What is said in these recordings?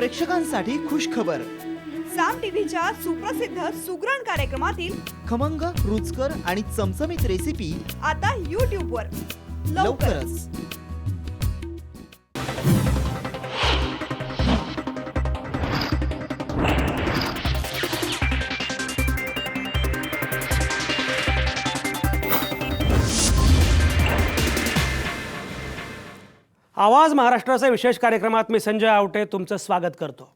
प्रेक्षकांसाठी खुश खबर। साम टीव्हीच्या सुप्रसिद्ध सुगरण कार्यक्रमातील खमंग, रुचकर आणि चमचमीत रेसिपी आता YouTube वर लवकरच। आवाज महाराष्ट्राचे विशेष कार्यक्रमात मी संजय आवटे तुमचं स्वागत करतो।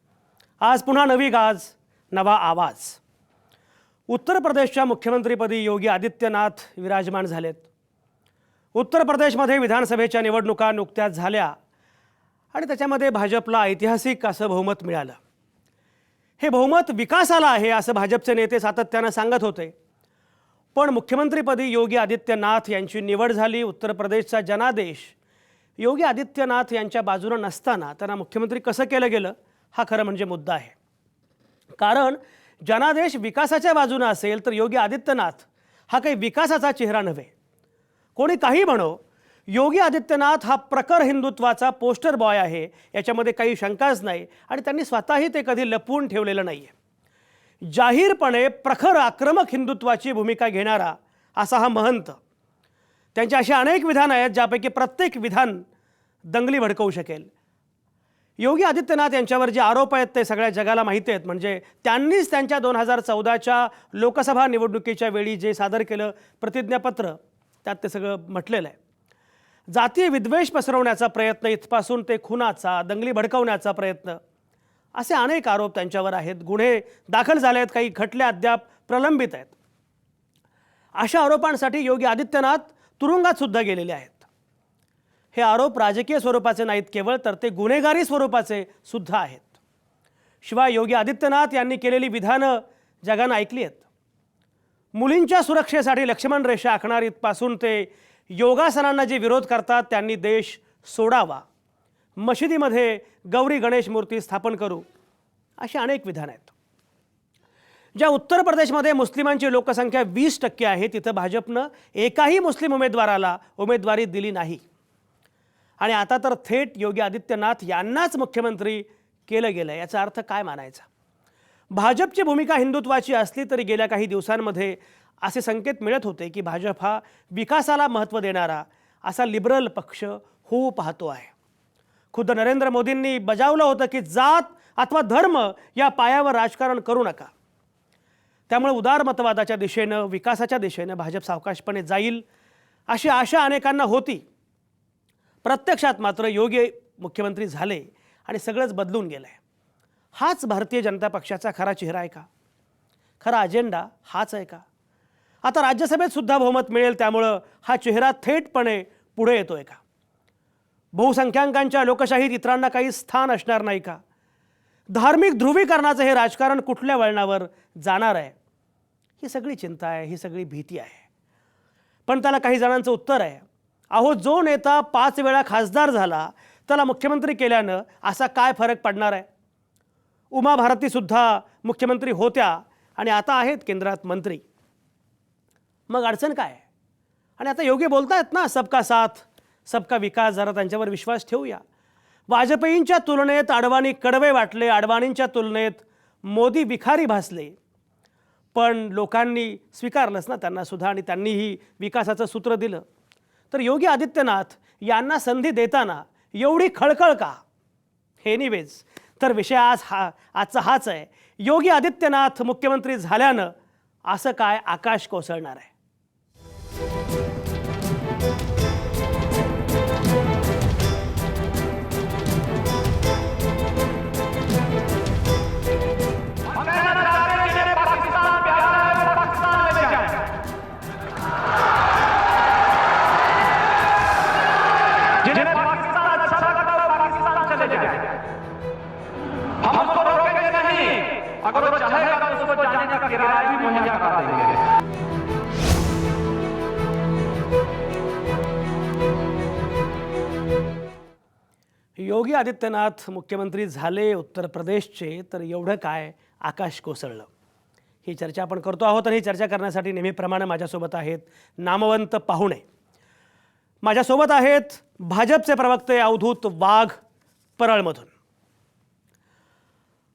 आज पुन्हा नवी गाज, नवा आवाज। उत्तर प्रदेशच्या मुख्यमंत्रीपदी योगी आदित्यनाथ विराजमान झालेत। उत्तर प्रदेशमध्ये विधानसभेच्या निवडणुका नुकत्याच झाल्या आणि त्याच्यामध्ये भाजपला ऐतिहासिक असं बहुमत मिळालं। हे बहुमत विकासाला आहे असं भाजपचे नेते सातत्यानं सांगत होते, पण मुख्यमंत्रीपदी योगी आदित्यनाथ यांची निवड झाली। उत्तर प्रदेशचा जनादेश योगी आदित्यनाथ यांच्या बाजूने नसताना त्यांना मुख्यमंत्री कसं केलं गेलं हा खरं म्हणजे मुद्दा आहे। कारण जनादेश विकासाच्या बाजूने असेल तर योगी आदित्यनाथ हा काही विकासाचा चेहरा नव्हे। कोणी काही म्हणो, योगी आदित्यनाथ हा प्रखर हिंदुत्वाचा पोस्टर बॉय आहे, याच्यामध्ये काही शंकाच नाही आणि त्यांनी स्वतःही ते कधी लपवून ठेवलेलं नाही आहे। जाहीरपणे प्रखर आक्रमक हिंदुत्वाची भूमिका घेणारा असा हा महंत। त्यांचे असे अनेक विधान आहेत ज्यापैकी प्रत्येक विधान दंगली भडकवू शकेल। योगी आदित्यनाथ यांच्यावर जे आरोप आहेत ते सगळ्या जगाला माहिती आहेत। म्हणजे त्यांनीच त्यांच्या 2014च्या लोकसभा निवडणुकीच्या वेळी जे सादर केलं प्रतिज्ञापत्र, त्यात ते सगळं म्हटलेलं आहे। जातीय विद्वेष पसरवण्याचा प्रयत्न, इथपासून ते खुनाचा, दंगली भडकवण्याचा प्रयत्न, असे अनेक आरोप त्यांच्यावर आहेत। गुन्हे दाखल झाले आहेत, काही खटले अद्याप प्रलंबित आहेत। अशा आरोपांसाठी योगी आदित्यनाथ तुरुंगात सुद्धा गेलेले आहेत। हे आरोप राजकीय स्वरूपाचे नाहीत केवळ, तर ते गुन्हेगारी स्वरूपाचे सुद्धा आहेत। शिवाय योगी आदित्यनाथ यांनी केलेली विधानं जगानं ऐकली आहेत। मुलींच्या सुरक्षेसाठी लक्ष्मण रेषा आखणार, इथपासून ते योगासनांना जे विरोध करतात त्यांनी देश सोडावा, मशिदीमध्ये गौरी गणेश मूर्ती स्थापन करू, अशी अनेक विधानं आहेत। ज्या उत्तर प्रदेशमध्ये मुस्लिमांची लोकसंख्या 20% आहे, तिथं भाजपनं एकाही मुस्लिम उमेदवाराला उमेदवारी दिली नाही। आणि आता तर थेट योगी आदित्यनाथ यांनाच मुख्यमंत्री केलं गेलं। याचा अर्थ काय मानायचा? भाजपची भूमिका हिंदुत्वाची असली तरी गेल्या काही दिवसांमध्ये असे संकेत मिळत होते की भाजप हा विकासाला महत्त्व देणारा असा लिबरल पक्ष होऊ पाहतो आहे। खुद्द नरेंद्र मोदींनी बजावलं होतं की जात अथवा धर्म या पायावर राजकारण करू नका। त्यामुळे उदारमतवादाच्या दिशेनं, विकासाच्या दिशेनं भाजप सावकाशपणे जाईल अशी आशा अनेकांना होती। प्रत्यक्षात मात्र योगी मुख्यमंत्री झाले आणि सगळंच बदलून गेलं आहे। हाच भारतीय जनता पक्षाचा खरा चेहरा आहे का? खरा अजेंडा हाच आहे का? आता राज्यसभेत सुद्धा बहुमत मिळेल, त्यामुळं हा चेहरा थेटपणे पुढे येतोय का? बहुसंख्याकांच्या लोकशाहीत इतरांना काही स्थान असणार नाही का? धार्मिक ध्रुवीकरणाचं हे राजकारण कुठल्या वळणावर जाणार आहे? ही सगळी चिंता आहे, ही सगळी भीती आहे। पण त्याला काही जणांचं उत्तर आहे, अहो जो नेता 5 वेळा खासदार झाला त्याला मुख्यमंत्री केल्यानं असा काय फरक पडणार आहे? उमा भारती सुद्धा मुख्यमंत्री होत्या आणि आता आहेत केंद्रात मंत्री। मग अडचण काय? आणि आता योगी बोलतायत ना, सबका साथ सबका विकास, जरा त्यांच्यावर विश्वास ठेवूया। वाजपेयींच्या तुलनेत अडवाणी कडवे वाटले, अडवाणींच्या तुलनेत मोदी विखारी भासले, पण लोकांनी स्वीकारलंच ना त्यांना सुद्धा आणि त्यांनीही विकासाचं सूत्र दिलं। तर योगी आदित्यनाथ यांना संधी देताना एवढी खळखळ का? एनिवेज, तर विषय आजचा हाच आहे, योगी आदित्यनाथ मुख्यमंत्री झाल्यानं असं काय आकाश कोसळणार आहे? अगर वो चाहेगा तो उसको जाने का किराया भी मुहैया करा देंगे। योगी आदित्यनाथ मुख्यमंत्री झाले उत्तर प्रदेशचे, तर एवढं काय आकाश कोसळलं? ही चर्चा आपण करतो आहोत आणि ही चर्चा करण्यासाठी नेहमीप्रमाणे माझ्यासोबत आहेत नामवंत पाहुणे। माझ्यासोबत आहेत भाजपचे प्रवक्ते अवधूत वाघ परळमधून।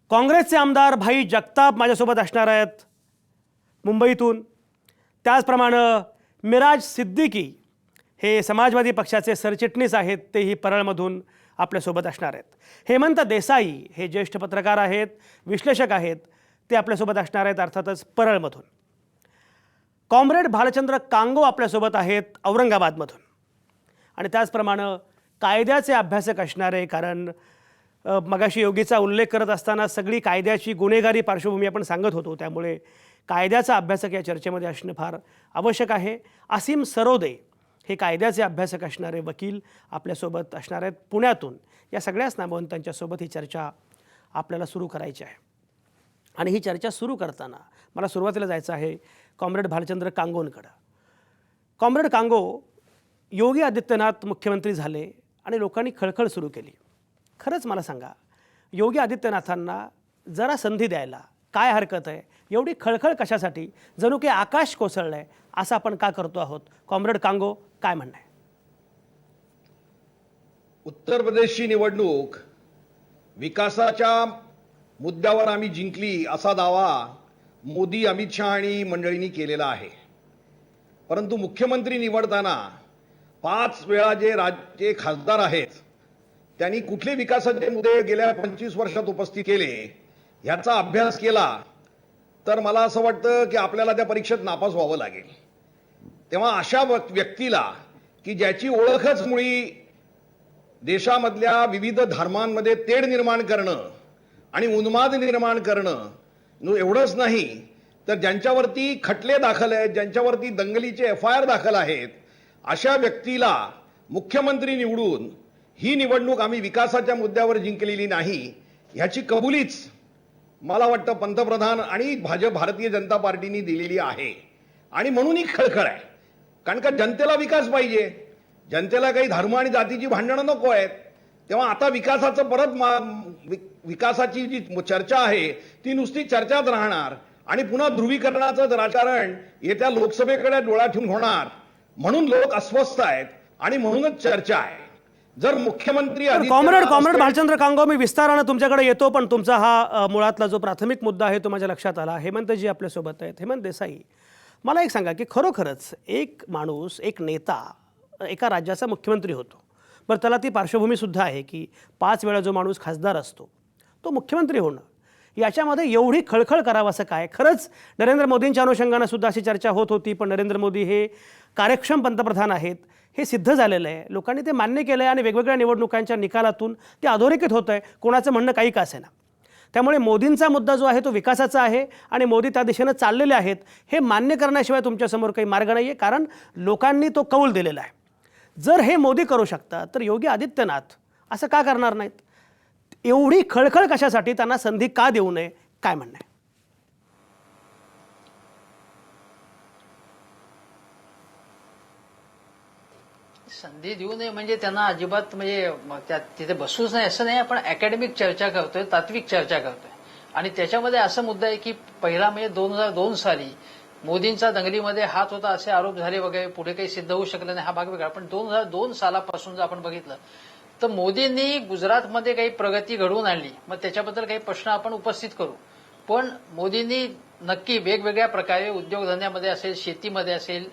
काँग्रेसचे आमदार भाई जगताप माझ्यासोबत असणार आहेत मुंबईतून. त्याचप्रमाणे मिराज सिद्दीकी हे समाजवादी पक्षाचे सरचिटणीस आहेत, तेही परळमधून आपल्यासोबत असणार आहेत. हेमंत देसाई हे ज्येष्ठ पत्रकार आहेत, विश्लेषक आहेत, ते आपल्यासोबत असणार आहेत अर्थातच परळमधून. कॉम्रेड भालचंद्र कांगो आपल्यासोबत आहेत औरंगाबादमधून. आणि त्याचप्रमाणे कायद्याचे अभ्यासक असणारे, कारण मगाशी योगीचा उल्लेख करत असताना सगळी कायद्याची गुन्हेगारी पार्श्वभूमी आपण सांगत होतो, त्यामुळे कायद्याचा अभ्यासक या चर्चेमध्ये असणं फार आवश्यक आहे. असीम सरोदे हे कायद्याचे अभ्यासक असणारे वकील आपल्यासोबत असणार आहेत पुण्यातून. या सगळ्याच नामवंतांच्यासोबत ही चर्चा आपल्याला सुरू करायची आहे. आणि ही चर्चा सुरू करताना मला सुरुवातीला जायचं आहे comrade Bhalchandra कांगोंकडं. Comrade Congo, Yogi Adityanath मुख्यमंत्री झाले आणि लोकांनी खळखळ सुरू केली. खरंच मला सांगा, योगी आदित्यनाथांना जरा संधी द्यायला काय हरकत आहे? एवढी खळखळ कशासाठी? जणू काही आकाश कोसळलं आहे असं आपण का करतो आहोत? कॉम्रेड कांगो, काय म्हणणं आहे? उत्तर प्रदेशची निवडणूक विकासाच्या मुद्द्यावर आम्ही जिंकली असा दावा मोदी, अमित शहा आणि मंडळींनी केलेला आहे. परंतु मुख्यमंत्री निवडताना 5 वेळा जे खासदार आहेत त्यांनी कुठले विकासाचे मुद्दे गेल्या 25 वर्षात उपस्थित केले याचा अभ्यास केला तर मला असं वाटतं की आपल्याला त्या परीक्षेत नापास व्हावं लागेल. तेव्हा अशा व्यक्तीला की ज्याची ओळखच मुळी देशामधल्या विविध धर्मांमध्ये तेढ निर्माण करणं आणि उन्माद निर्माण करणं एवढंच नाही तर ज्यांच्यावरती खटले दाखल आहेत, ज्यांच्यावरती दंगलीचे FIR दाखल आहेत, अशा व्यक्तीला मुख्यमंत्री निवडून ही निवडणूक आम्ही विकासाच्या मुद्द्यावर जिंकलेली नाही ह्याची कबुलीच मला वाटतं पंतप्रधान आणि भारतीय जनता पार्टीने दिलेली आहे. आणि म्हणून ही खळखळ आहे, कारण का जनतेला विकास पाहिजे, जनतेला काही धर्म आणि जातीची भांडणं नको आहेत. तेव्हा आता विकासाचं परत विकासाची जी चर्चा आहे ती नुसती चर्चाच राहणार आणि पुन्हा ध्रुवीकरणाचं राजकारण येत्या लोकसभेकडे डोळा ठेवून होणार. म्हणून लोक अस्वस्थ आहेत आणि म्हणूनच चर्चा आहे. जर मुख्यमंत्री कॉम्रेड भालचंद्र कांगो, मी विस्तारानं तुमच्याकडे येतो, पण तुमचा हा मुळातला जो प्राथमिक मुद्दा आहे तो माझ्या लक्षात आला. हेमंतजी आपल्यासोबत आहेत. हेमंत देसाई, मला एक सांगा की खरोखरच एक माणूस, एक नेता एका राज्याचा मुख्यमंत्री होतो, बरं त्याला ती पार्श्वभूमीसुद्धा आहे की 5 वेळा जो माणूस खासदार असतो तो मुख्यमंत्री होणं, याच्यामध्ये एवढी खळखळ करावं असं काय? खरंच नरेंद्र मोदींच्या अनुषंगानं सुद्धा अशी चर्चा होत होती, पण नरेंद्र मोदी हे कार्यक्षम पंतप्रधान आहेत हे सिद्ध झालेलं आहे. लोकांनी ते मान्य केलं आहे आणि वेगवेगळ्या निवडणुकांच्या निकालातून ते अधोरेखित होतं आहे. कोणाचं म्हणणं काही का असेना. त्यामुळे मोदींचा मुद्दा जो आहे तो विकासाचा आहे आणि मोदी त्या दिशेनं चाललेले आहेत हे मान्य करण्याशिवाय तुमच्यासमोर काही मार्ग नाही आहे, कारण लोकांनी तो कौल दिलेला आहे. जर हे मोदी करू शकतात तर योगी आदित्यनाथ असं का करणार नाहीत? एवढी खळखळ कशासाठी? त्यांना संधी का देऊ नये? काय म्हणणं आहे? संधी देऊ नये म्हणजे त्यांना अजिबात म्हणजे तिथे बसूच नाही असं नाही. आपण अकॅडमिक चर्चा करतोय, तात्विक चर्चा करतोय आणि त्याच्यामध्ये असा मुद्दा आहे की पहिला म्हणजे 2002 साली मोदींचा दंगलीमध्ये हात होता असे आरोप झाले वगैरे, पुढे काही सिद्ध होऊ शकलं नाही, हा भाग वेगळा. पण 2002 सालापासून जर आपण बघितलं तर मोदींनी गुजरातमध्ये काही प्रगती घडवून आणली, मग त्याच्याबद्दल काही प्रश्न आपण उपस्थित करू. पण मोदींनी नक्की वेगवेगळ्या प्रकारे उद्योगधंद्यामध्ये असेल, शेतीमध्ये असेल,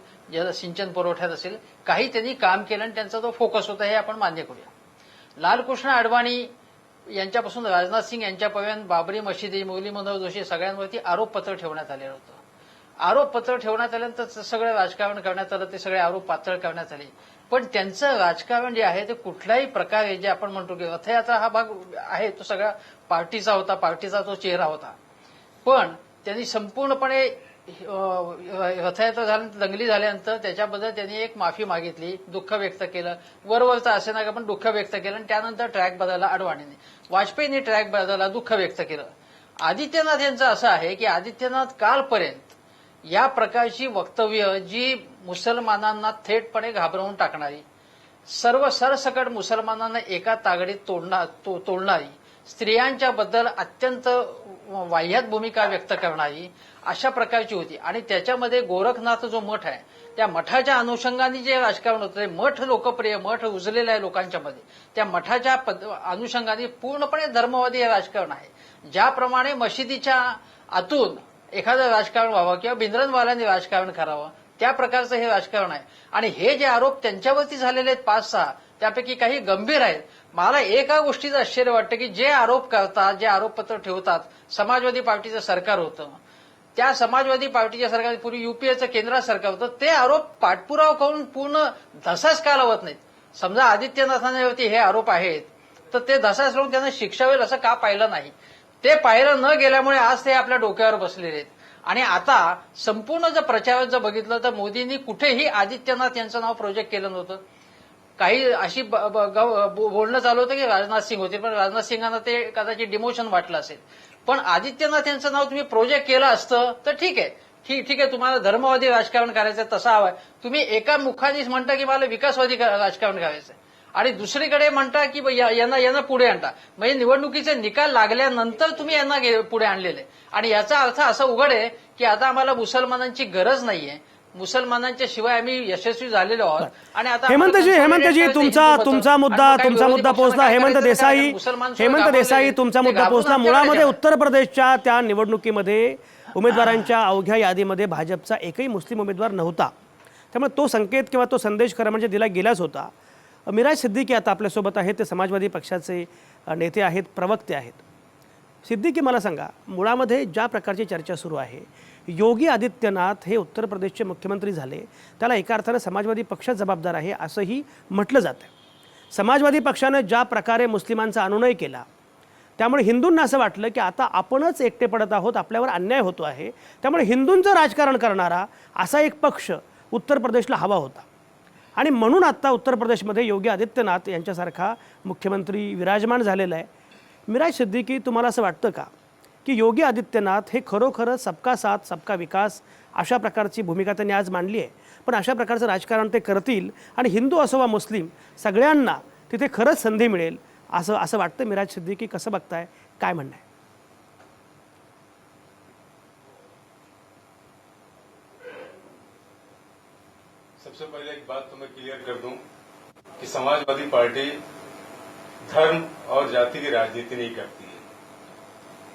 सिंचन पुरवठ्यात असेल, काही त्यांनी काम केलं आणि त्यांचा जो फोकस होता हे आपण मान्य करूया. लालकृष्ण अडवाणी यांच्यापासून राजनाथ सिंग यांच्यापर्यंत बाबरी मशिदी, मुरली मनोहर जोशी सगळ्यांवरती आरोपपत्र ठेवण्यात आलेलं होतं. आरोपपत्र ठेवण्यात आल्यानंतर सगळं राजकारण करण्यात आलं, ते सगळे आरोप पातळ करण्यात आले. पण त्यांचं राजकारण जे आहे ते कुठल्याही प्रकारे जे आपण म्हणतो की रथयात्रा हा भाग आहे तो सगळा पार्टीचा होता, पार्टीचा तो चेहरा होता. पण त्यांनी संपूर्णपणे रथयात्रा झाल्यानंतर, दंगली झाल्यानंतर त्याच्याबद्दल त्यांनी एक माफी मागितली, दुःख व्यक्त केलं, वरवरचं असे ना पण दुःख व्यक्त केलं आणि त्यानंतर ट्रॅक बदलला अडवाणीने, वाजपेयींनी ट्रॅक बदलला, दुःख व्यक्त केलं. आदित्यनाथ यांचं असं आहे की आदित्यनाथ कालपर्यंत या प्रकारची वक्तव्य जी मुसलमानांना थेटपणे घाबरवून टाकणारी, सर्व सरसकट मुसलमानांना एका तागडीत तोडणारी, स्त्रियांच्या बद्दल अत्यंत वाह्यात भूमिका व्यक्त करणारी अशा प्रकारची होती. आणि त्याच्यामध्ये गोरखनाथ जो मठ आहे त्या मठाच्या अनुषंगाने जे राजकारण होतं ते मठ लोकप्रिय, मठ रुजलेलं आहे लोकांच्या मध्ये, त्या मठाच्या अनुषंगाने पूर्णपणे धर्मवादी हे राजकारण आहे. ज्याप्रमाणे मशिदीच्या आतून एखादं राजकारण व्हावं किंवा भिंद्रनवाल्यांनी राजकारण करावं त्या प्रकारचं हे राजकारण आहे. आणि हे जे आरोप त्यांच्यावरती झालेले आहेत 5-6 त्यापैकी काही गंभीर आहेत. मला एका गोष्टीचं आश्चर्य वाटतं की जे आरोप करतात, जे आरोपपत्र ठेवतात, समाजवादी पार्टीचं सरकार होतं, त्या समाजवादी पार्टीच्या सरकारने पूर्वी युपीएचं केंद्र सरकार होतं, ते आरोप पाठपुरावा करून पूर्ण धसास का लावत नाहीत. समजा आदित्यनाथांवरती हे आरोप आहेत तर ते धसास लावून त्यांना शिक्षा होईल असं का पाहिलं नाही. ते पाहिलं न गेल्यामुळे आज ते आपल्या डोक्यावर बसलेले आहेत. आणि आता संपूर्ण जर प्रचारात जर बघितलं तर मोदींनी कुठेही आदित्यनाथ यांचं नाव प्रोजेक्ट केलं नव्हतं. काही अशी बोलणं चालू होतं की राजनाथ सिंग होते, पण राजनाथ सिंगांना ते कदाचित डिमोशन वाटलं असेल. पण आदित्यनाथ यांचं नाव तुम्ही प्रोजेक्ट केलं असतं तर ठीक आहे, ठीक आहे, तुम्हाला धर्मवादी राजकारण करायचं तसं हवंय. तुम्ही एका मुखानेच म्हणता की मला विकासवादी राजकारण करायचंय आणि दुसरीकडे म्हणता की यांना पुढे आणता. म्हणजे निवडणुकीचे निकाल लागल्यानंतर तुम्ही यांना पुढे आणलेले. आणि याचा अर्थ असा उघड आहे की आता आम्हाला मुसलमानांची गरज नाहीये, मुसलमानांच्या शिवाय आम्ही यशस्वी झालेलो आहोत. आणि आता हेमंतजी तुमचा मुद्दा पोहोचला. हेमंत देसाई तुमचा मुद्दा पोहोचला. मुळामध्ये उत्तर प्रदेशच्या त्या निवडणुकीमध्ये उमेदवारांच्या अवघ्या यादीमध्ये भाजपचा एकही मुस्लिम उमेदवार नव्हता. त्यामुळे तो संकेत किंवा तो संदेश खरं म्हणजे दिला गेलाच होता. मिराज सिद्दीकी आता आपल्यासोबत आहेत. ते समाजवादी पक्षाचे नेते आहेत, प्रवक्ते आहेत. सिद्दीकी, मला सांगा, मुळामध्ये ज्या प्रकारची चर्चा सुरू आहे, योगी आदित्यनाथ हे उत्तर प्रदेशचे मुख्यमंत्री झाले, त्याला एका अर्थानं समाजवादी पक्ष जबाबदार आहे असंही म्हटलं जातं. समाजवादी पक्षानं ज्या प्रकारे मुस्लिमांचा अनुनय केला त्यामुळे हिंदूंना असं वाटलं की आता आपणच एकटे पडत आहोत, आपल्यावर अन्याय होतो आहे. त्यामुळे हिंदूंचं राजकारण करणारा असा एक पक्ष उत्तर प्रदेशला हवा होता. आणि म्हणून आत्ता उत्तर प्रदेशमध्ये योगी आदित्यनाथ यांच्यासारखा मुख्यमंत्री विराजमान झालेला आहे. मिराज सिद्दीकी, तुम्हाला असं वाटतं का की योगी आदित्यनाथ हे खरोखरच सबका साथ सबका विकास अशा प्रकारची भूमिका त्यांनी आज मांडली आहे, पण अशा प्रकारचं राजकारण ते करतील आणि हिंदू असो वा मुस्लिम सगळ्यांना तिथे खरंच संधी मिळेल असं वाटतं? मिराज सिद्दीकी, कसं बघताय, काय म्हणणं आहे? सबसे पहले एक बात तो मैं क्लियर कर दूं कि समाजवादी पार्टी धर्म और जाति की राजनीति नहीं करती है.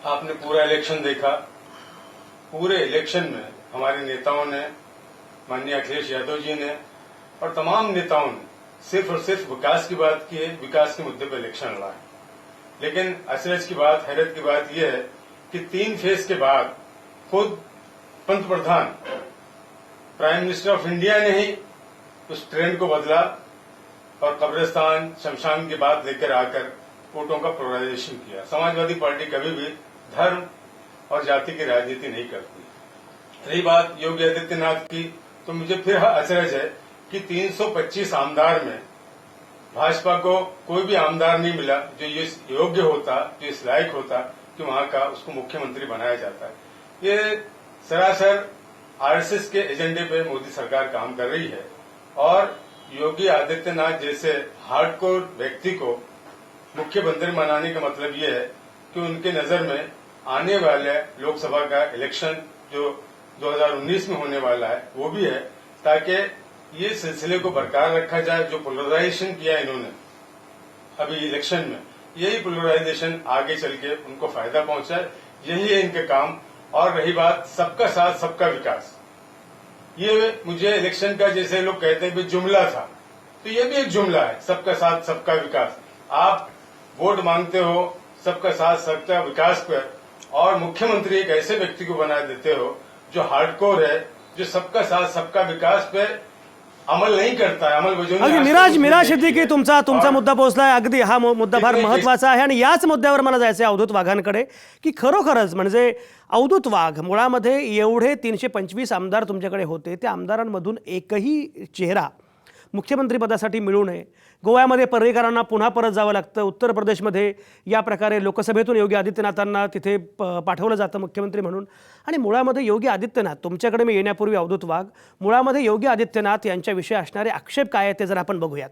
आपने पूरा इलेक्शन देखा. पूरे इलेक्शन में हमारे नेताओं ने, माननीय अखिलेश यादव जी ने और तमाम नेताओं ने सिर्फ और सिर्फ विकास की बात की है, विकास के मुद्दे पर इलेक्शन लड़ा है. लेकिन अचरज की बात, हैरत की बात यह है कि 3 फेज के बाद खुद पंतप्रधान, प्राइम मिनिस्टर ऑफ इंडिया ने ही उस ट्रेंड को बदला और कब्रिस्तान, शमशान की बात लेकर आकर वोटों का पोलराइजेशन किया. समाजवादी पार्टी कभी भी धर्म और जाति की राजनीति नहीं करती. रही बात योगी आदित्यनाथ की, तो मुझे फिर अचरज है कि 325 आमदार में भाजपा को कोई भी आमदार नहीं मिला जो ये योग्य होता, जो इस लायक होता कि वहां का उसको मुख्यमंत्री बनाया जाता है. ये सरासर आरएसएस के एजेंडे पे मोदी सरकार काम कर रही है और योगी आदित्यनाथ जैसे हार्डकोर व्यक्ति को मुख्यमंत्री बनाने का मतलब ये है कि उनके नजर में आने वाले लोकसभा का इलेक्शन जो 2019 में होने वाला है वो भी है, ताकि ये सिलसिले को बरकरार रखा जाए. जो पोलराइजेशन किया इन्होंने अभी इलेक्शन में, यही पोलराइजेशन आगे चल के उनको फायदा पहुंचाए, यही है इनके काम. और रही बात सबका साथ सबका विकास, ये मुझे इलेक्शन का जैसे लोग कहते हैं भी जुमला था, तो ये भी एक जुमला है, सबका साथ सबका विकास. आप वोट मांगते हो सबका साथ सबका विकास पर और मुख्यमंत्री एक ऐसे व्यक्ति को बना देते हो जो हार्डकोर है, जो सबका साथ सबका विकास पे अमल नहीं करता है, अमल अगदी मिराज सिद्दीकी, तुमचा मुद्दा पोहोचलाय. अगदी हा मुद्दा फार महत्वाचा आहे आणि याच मुद्द्यावर मला जायचं आहे अवधूत वाघांकडे, की खरोखरच म्हणजे अवधूत वाघ, मुळामध्ये एवढे 325 आमदार तुमच्याकडे होते, त्या आमदारांमधून एकही चेहरा मुख्यमंत्रीपदासाठी मिळू नये. गोव्यामध्ये पर्रीकरांना पुन्हा परत जावं लागतं. उत्तर प्रदेशमध्ये या प्रकारे लोकसभेतून योगी आदित्यनाथांना तिथे पाठवलं जातं मुख्यमंत्री म्हणून. आणि मुळामध्ये योगी आदित्यनाथ, तुमच्याकडे मी येण्यापूर्वी अवधूत वाघ, मुळामध्ये योगी आदित्यनाथ यांच्याविषयी असणारे आक्षेप काय आहेत ते जर आपण बघूयात.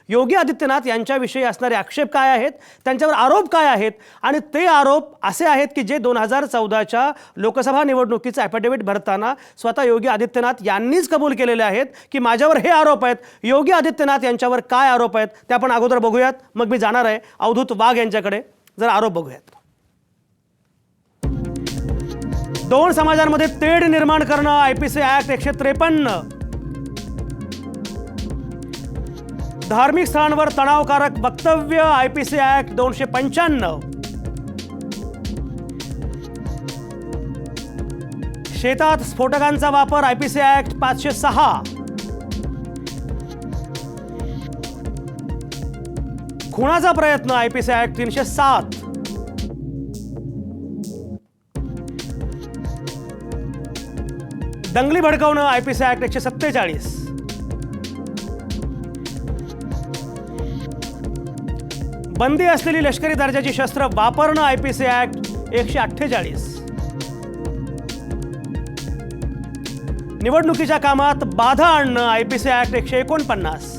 योगी आदित्यनाथ यांच्याविषयी असणारे आक्षेप काय आहेत, त्यांच्यावर आरोप काय आहेत, आणि ते आरोप असे आहेत की जे 2014च्या लोकसभा निवडणुकीचं ॲफिडेव्हिट भरताना स्वतः योगी आदित्यनाथ यांनीच कबूल केलेले आहेत की माझ्यावर हे आरोप आहेत. योगी आदित्यनाथ यांच्यावर काय आरोप आहेत ते आपण अगोदर बघूयात, मग मी जाणार आहे अवधूत वाघ यांच्याकडे. जर आरोप बघूयात. दोन समाजांमध्ये तेढ निर्माण करणं IPC ऍक्ट 153. धार्मिक स्थळांवर तणावकारक वक्तव्य IPC ऍक्ट 295. शेतात स्फोटकांचा वापर IPC ऍक्ट 506. खुनाचा प्रयत्न IPC ऍक्ट 307. दंगली भडकवणं IPC ऍक्ट 147. बंदी असलेली लष्करी दर्जाची शस्त्र वापरणं IPC ऍक्ट 148. निवडणुकीच्या कामात बाधा आणणं IPC ऍक्ट 149.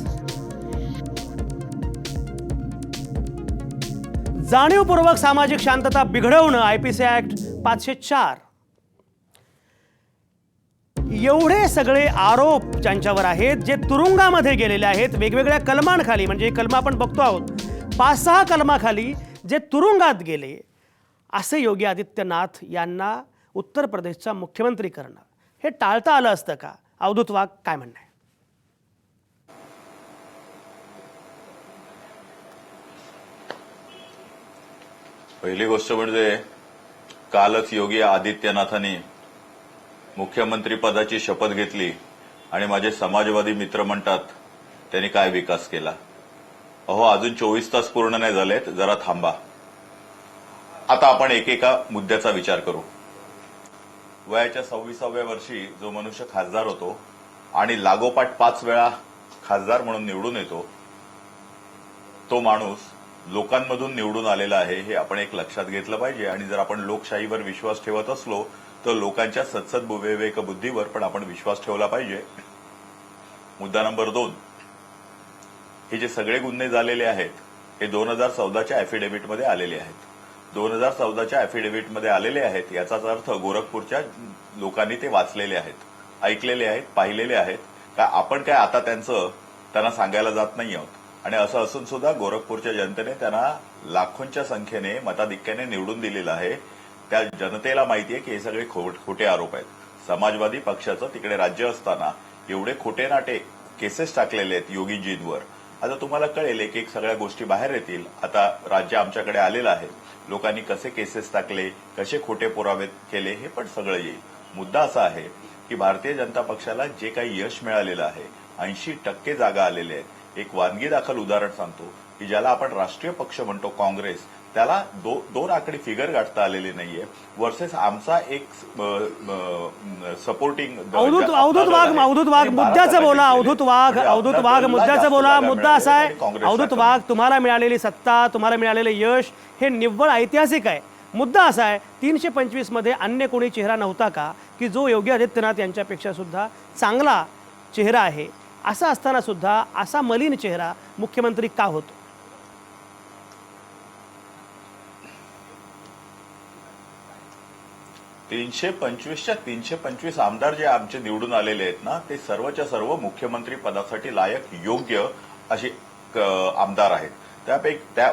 जाणीवपूर्वक सामाजिक शांतता बिघडवणं IPC ऍक्ट 504. एवढे सगळे आरोप ज्यांच्यावर आहेत, जे तुरुंगामध्ये गेलेले आहेत वेगवेगळ्या कलमांखाली, म्हणजे कलम आपण बघतो आहोत 5-6 कलमाखाली जे तुरुंगात गेले, असे योगी आदित्यनाथ यांना उत्तर प्रदेशचा मुख्यमंत्री करणं हे टाळता आलं असतं का? अवधूत वाघ काय म्हणणं आहे? पहिली गोष्ट म्हणजे कालच योगी आदित्यनाथांनी मुख्यमंत्री पदाची शपथ घेतली आणि माझे समाजवादी मित्र म्हणतात त्यांनी काय विकास केला. अहो, अजून 24 तास पूर्ण नाही झालेत, जरा थांबा. आता आपण एकेका मुद्द्याचा विचार करू. वयाच्या 26व्या वर्षी जो मनुष्य खासदार होतो आणि लागोपाठ 5 वेळा खासदार म्हणून निवडून येतो, तो माणूस लोकांमधून निवडून आलेला आहे हे आपण एक लक्षात घेतलं पाहिजे. आणि जर आपण लोकशाहीवर विश्वास ठेवत असलो तर लोकांच्या सत्सद विवेक बुद्धीवर पण आपण विश्वास ठेवला पाहिजे. मुद्दा नंबर 2, हे जे सगळे गुन्हे झालेले आहेत हे 2014च्या ॲफिडेव्हिटमध्ये आलेले आहेत. 2014च्या ॲफिडेव्हिटमध्ये आलेले आहेत याचाच अर्थ गोरखपूरच्या लोकांनी ते वाचलेले आहेत, ऐकलेले आहेत, पाहिलेले आहेत. का आपण काय आता त्यांना सांगायला जात नाही आहोत. आणि असं असून सुद्धा गोरखपूरच्या जनतेने त्यांना लाखोंच्या संख्येने मताधिक्याने निवडून दिलेलं आहे. त्या जनतेला माहितीये की हे सगळे खोटे आरोप आहेत. समाजवादी पक्षाचं तिकडे राज्य असताना एवढे खोटे नाटे केसेस टाकलेले आहेत योगीजींवर. आता तुम्हाला कळेल एक एक सगळ्या गोष्टी बाहेर येतील. आता राज्य आमच्याकडे आलेलं आहे, लोकांनी कसे केसेस टाकले, कसे खोटे पुरावे केले हे पण सगळं येईल. मुद्दा असा आहे की भारतीय जनता पक्षाला जे काही यश मिळालेलं आहे, 80% जागा आलेल्या आहेत. एक वानगी दाखल उदाहरण सांगतो की ज्याला आपण राष्ट्रीय पक्ष म्हणतो काँग्रेस, त्याला 2 आकडी फिगर गाठता आलेली नाहीये वर्सेस आमचा एक सपोर्टिंग. अवधूत वाघ मुद्द्याचं बोला. अवधूत वाघ मुद्द्याचं बोला. मुद्दा असा आहे, अवधूत वाघ, तुम्हाला मिळालेली सत्ता, तुम्हाला मिळालेलं यश हे निव्वळ ऐतिहासिक आहे. मुद्दा असा आहे 325 मध्ये अन्य कोणी चेहरा नव्हता का की जो योगी आदित्यनाथ यांच्यापेक्षा सुद्धा चांगला चेहरा आहे? असं असताना सुद्धा असा मलिन चेहरा मुख्यमंत्री का होतो? च्या 325 आमदार जे आमचे निवडून आलेले आहेत ना, ते सर्वच्या सर्व मुख्यमंत्री पदासाठी लायक योग्य असे आमदार आहेत.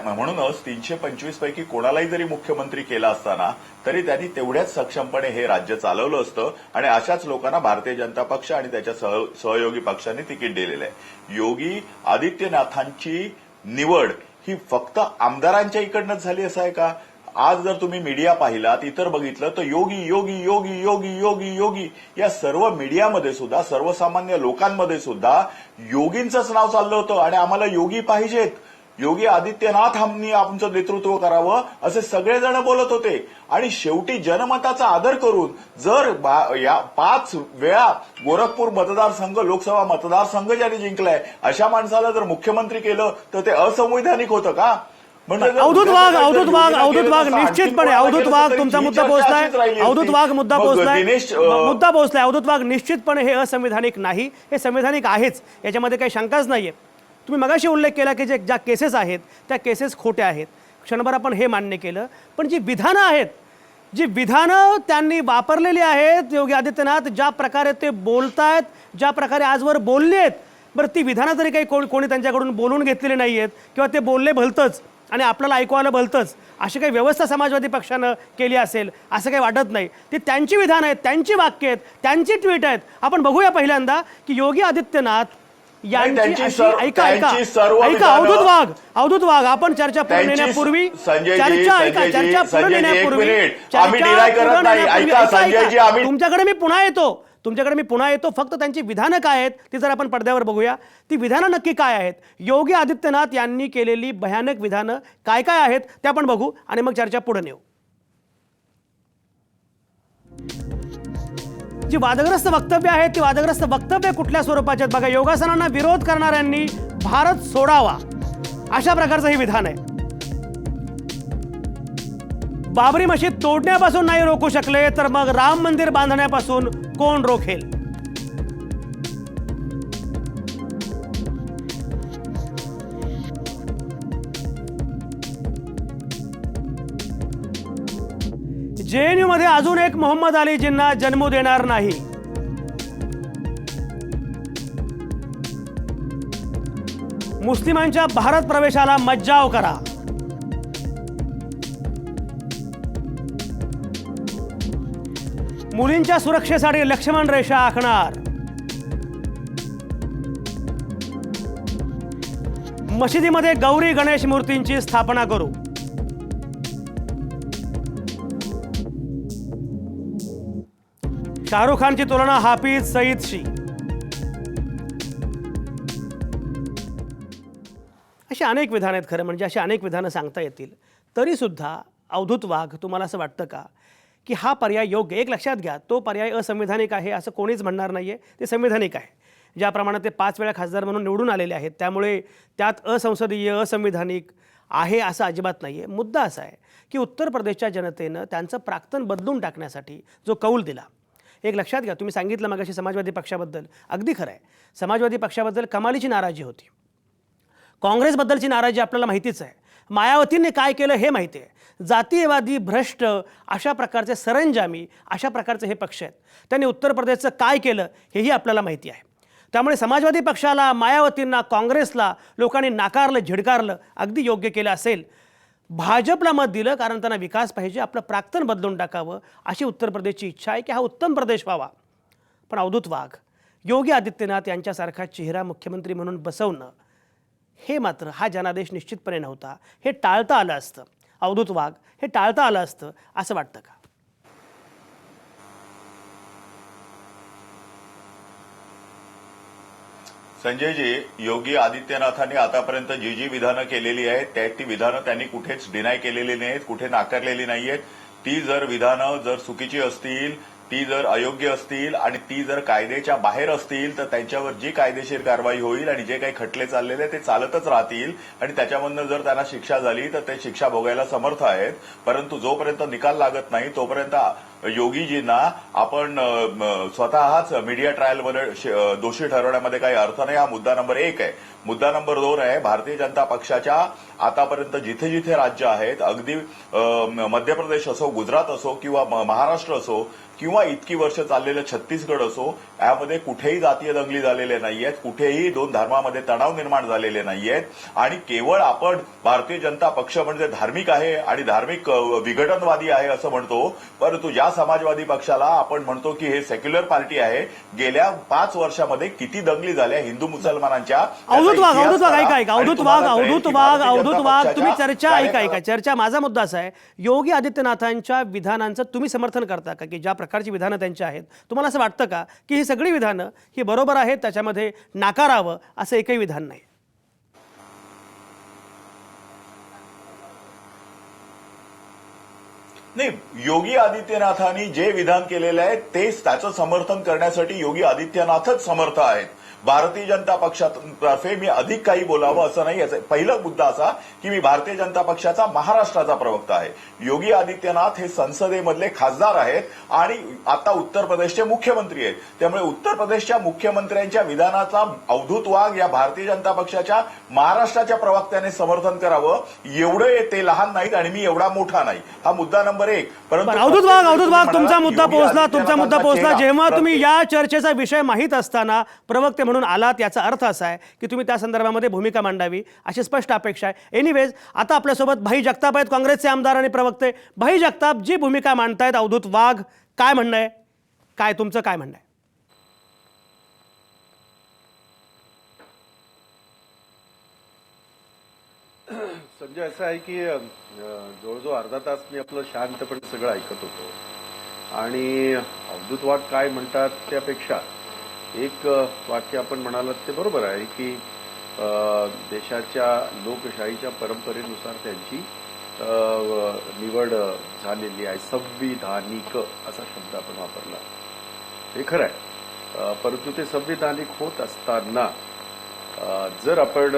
म्हणूनच 325 पैकी कोणालाही जरी मुख्यमंत्री केला असताना तरी त्यांनी तेवढ्याच सक्षमपणे हे राज्य चालवलं असतं. आणि अशाच लोकांना भारतीय जनता पक्ष आणि त्याच्या सहयोगी पक्षांनी तिकीट दिलेलं आहे. योगी आदित्यनाथांची निवड ही फक्त आमदारांच्या इकडनंच झाली असं आहे का? आज जर तुम्ही मीडिया पाहिलात, इतर बघितलं तर योगी योगी योगी योगी योगी योगी या सर्व मीडियामध्ये सुद्धा, सर्वसामान्य लोकांमध्ये सुद्धा योगींचंच नाव चाललं होतं. आणि आम्हाला योगी पाहिजेत, योगी आदित्यनाथ आम्ही आमचं नेतृत्व करावं असे सगळेजण बोलत होते. आणि शेवटी जनमताचा आदर करून जर या 5 वेळा गोरखपूर मतदारसंघ, लोकसभा मतदारसंघ ज्यांनी जिंकलाय, अशा माणसाला जर मुख्यमंत्री केलं तर ते असंवैधानिक होतं का? अवधूत वाघ निश्चितपणे, अवधूत वाघ तुमचा मुद्दा पोहोचलाय. अवधूत वाघ मुद्दा पोहोचलाय. अवधूत वाघ, निश्चितपणे हे असंवैधानिक नाही, हे संवैधानिक आहेच, याच्यामध्ये काही शंकाच नाहीये. तुम्ही मगाशी उल्लेख केला की ज्या केसेस आहेत त्या केसेस खोट्या आहेत. क्षणभर आपण हे मान्य केलं. पण जी विधानं आहेत, जी विधानं त्यांनी वापरलेली आहेत, योगी आदित्यनाथ ज्या प्रकारे ते बोलतायत, ज्या प्रकारे आजवर बोलले आहेत, बरं ती विधानं तरी काही कोणी त्यांच्याकडून बोलून घेतलेली नाही आहेत किंवा ते बोलले भलतंच आणि आपल्याला ऐकवायला भलतंच अशी काही व्यवस्था समाजवादी पक्षानं केली असेल असं काही वाटत नाही. ती त्यांची विधानं आहेत, त्यांची वाक्य आहेत, त्यांची ट्विट आहेत. आपण बघूया पहिल्यांदा की योगी आदित्यनाथ यांची अवधूत वाघ आपण चर्चा पुढे नेण्यापूर्वी तुमच्याकडे मी पुन्हा येतो फक्त त्यांची विधानं काय आहेत ती जर आपण पडद्यावर बघूया. ती विधानं नक्की काय आहेत, योगी आदित्यनाथ यांनी केलेली भयानक विधानं काय काय आहेत ते आपण बघू आणि मग चर्चा पुढे नेऊ. जी वादग्रस्त वक्तव्य आहेत ती वादग्रस्त वक्तव्य कुठल्या स्वरूपाचे आहेत बघा. योगासनांना विरोध करणाऱ्यांनी भारत सोडावा अशा प्रकारचं हे विधान आहे. बाबरी मशीद तोडण्यापासून नाही रोखू शकले तर मग राम मंदिर बांधण्यापासून कोण रोखेल. JNU मध्ये अजून एक मोहम्मद अली जिन्ना जन्म देणार नाही. मुस्लिमांच्या भारत प्रवेशाला मज्जाव करा. मुलींच्या सुरक्षेसाठी लक्ष्मण रेषा आखणार. मशिदीमध्ये गौरी गणेश मूर्तींची स्थापना करू. शाहरुख खानची तुलना हाफिज सईदशी. अशी अनेक विधानं आहेत. खरं म्हणजे अशी अनेक विधानं सांगता येतील. तरी सुद्धा अवधूत वाघ तुम्हाला असं वाटतं का की हा पर्याय योग्य? एक लक्षात घ्या, तो पर्याय असंविधानिक आहे असं कोणीच म्हणणार नाहीये. ते संविधानिक आहे. ज्याप्रमाणे ते 5 वेळा खासदार म्हणून निवडून आलेले आहेत त्यामुळे त्यात असंसदीय असंविधानिक आहे असं अजिबात नाहीये. मुद्दा असा आहे की उत्तर प्रदेशच्या जनतेनं त्यांचं प्राक्तन बदलून टाकण्यासाठी जो कौल दिला. एक लक्षात घ्या, तुम्ही सांगितलं मगाशी समाजवादी पक्षाबद्दल, अगदी खरं आहे. समाजवादी पक्षाबद्दल कमालीची नाराजी होती. काँग्रेसबद्दलची नाराजी आपल्याला माहितीच आहे. मायावतींनी काय केलं हे माहिती आहे. जातीयवादी भ्रष्ट अशा प्रकारचे सरंजामी अशा प्रकारचे हे पक्ष आहेत. त्यांनी उत्तर प्रदेशचं काय केलं हेही आपल्याला माहिती आहे. त्यामुळे समाजवादी पक्षाला, मायावतींना, काँग्रेसला लोकांनी नाकारलं, झिडकारलं, अगदी योग्य केलं असेल. भाजपला मत दिलं कारण त्यांना विकास पाहिजे, आपलं प्राक्तन बदलून टाकावं अशी उत्तर प्रदेशची इच्छा आहे की हा उत्तम प्रदेश व्हावा. पण अवधूत वाघ, योगी आदित्यनाथ यांच्यासारखा चेहरा मुख्यमंत्री म्हणून बसवणं हे मात्र हा जनादेश निश्चितपणे नव्हता. हे टाळता आलं असतं. अवधूत वाघ, हे टाळता आलं असतं असं वाटतं का? संजयजी, योगी आदित्यनाथांनी आतापर्यंत जी विधानं केलेली आहेत ती विधानं त्यांनी कुठेच डिनाय केलेली नाहीत, कुठे नाकारलेली नाहीयेत. ती जर विधानं जर चुकीची असतील, ती जर अयोग्य असतील आणि ती जर कायद्याच्या बाहेर असतील तर त्यांच्यावर जी कायदेशीर कारवाई होईल आणि जे काही खटले चाललेले ते चालतच राहतील आणि त्याच्यामधनं जर त्यांना शिक्षा झाली तर ते शिक्षा भोगायला समर्थ आहेत. परंतु जोपर्यंत निकाल लागत नाही तोपर्यंत योगीजींना आपण स्वतःच मीडिया ट्रायलमध्ये दोषी ठरवण्यामध्ये काही अर्थ नाही. हा मुद्दा नंबर 1 आहे. मुद्दा नंबर 2 आहे, भारतीय जनता पक्षाच्या आतापर्यंत जिथे जिथे राज्य आहेत, अगदी मध्य प्रदेश असो, गुजरात असो किंवा महाराष्ट्र असो किंवा इतकी वर्ष चाललेलं छत्तीसगड असो, यामध्ये कुठेही जातीय दंगली झालेले नाहीयेत, कुठेही 2 धर्मामध्ये तणाव निर्माण झालेले नाहीयेत. आणि केवळ आपण भारतीय जनता पक्ष म्हणजे धार्मिक आहे आणि धार्मिक विघटनवादी आहे असं म्हणतो, परंतु या समाजवादी पक्षाला आपण म्हणतो की हे सेक्युलर पार्टी आहे. गेल्या 5 वर्षामध्ये किती दंगली झाल्या हिंदू मुसलमानांच्या. अवधूत वाघ तुम्ही चर्चा ऐका. चर्चा, माझा मुद्दा असा आहे, योगी आदित्यनाथांच्या विधानांचं तुम्ही समर्थन करता का की ज्या प्रकारची विधानं त्यांची आहेत? तुम्हाला असं वाटतं का की ही सगळी विधानं ही बरोबर आहेत, त्याच्यामध्ये नाकारावं असं एकही विधान नाही? नाही, योगी आदित्यनाथांनी जे विधान केलेलं आहे तेच त्याचं समर्थन करण्यासाठी योगी आदित्यनाथच समर्थ आहेत. भारतीय जनता पक्षातर्फे मी अधिक काही बोलावं असं नाही. याचा पहिला मुद्दा असा की मी भारतीय जनता पक्षाचा महाराष्ट्राचा प्रवक्ता आहे. योगी आदित्यनाथ हे संसदेमधले खासदार आहेत आणि आता उत्तर प्रदेशचे मुख्यमंत्री आहेत. त्यामुळे उत्तर प्रदेशच्या मुख्यमंत्र्यांच्या विधानाचा अवधूत वाघ या भारतीय जनता पक्षाच्या महाराष्ट्राच्या प्रवक्त्याने समर्थन करावं. एवढे ते लहान नाहीत आणि मी एवढा मोठा नाही. हा मुद्दा नंबर 1. परंतु अवधूत वाघ तुमचा मुद्दा पोहोचला. जेव्हा तुम्ही या चर्चेचा विषय माहीत असताना प्रवक्ता प्रवक्ते म्हणून आलात याचा अर्थ असा आहे की तुम्ही त्या संदर्भामध्ये भूमिका मांडावी अशी स्पष्ट अपेक्षा आहे. एनिवेज, आता आपल्यासोबत भाई जगताप आहेत, काँग्रेसचे आमदार आणि प्रवक्ते. भाई जगताप, जी भूमिका मांडतायत अवधूत वाघ, काय म्हणणं आहे? काय तुमचं काय म्हणणं आहे? संजय, असं आहे की जवळजवळ अर्धा तास मी आपलं शांतपणे सगळं ऐकत होतो आणि अवधूत वाघ काय म्हणतात त्यापेक्षा एक वाक्य आपण म्हणालात ते बरोबर आहे की देशाच्या लोकशाहीच्या परंपरेनुसार त्यांची निवड झालेली आहे. संविधानिक असा शब्द आपण वापरला, हे खरं आहे. परंतु ते संविधानिक होत असताना जर आपण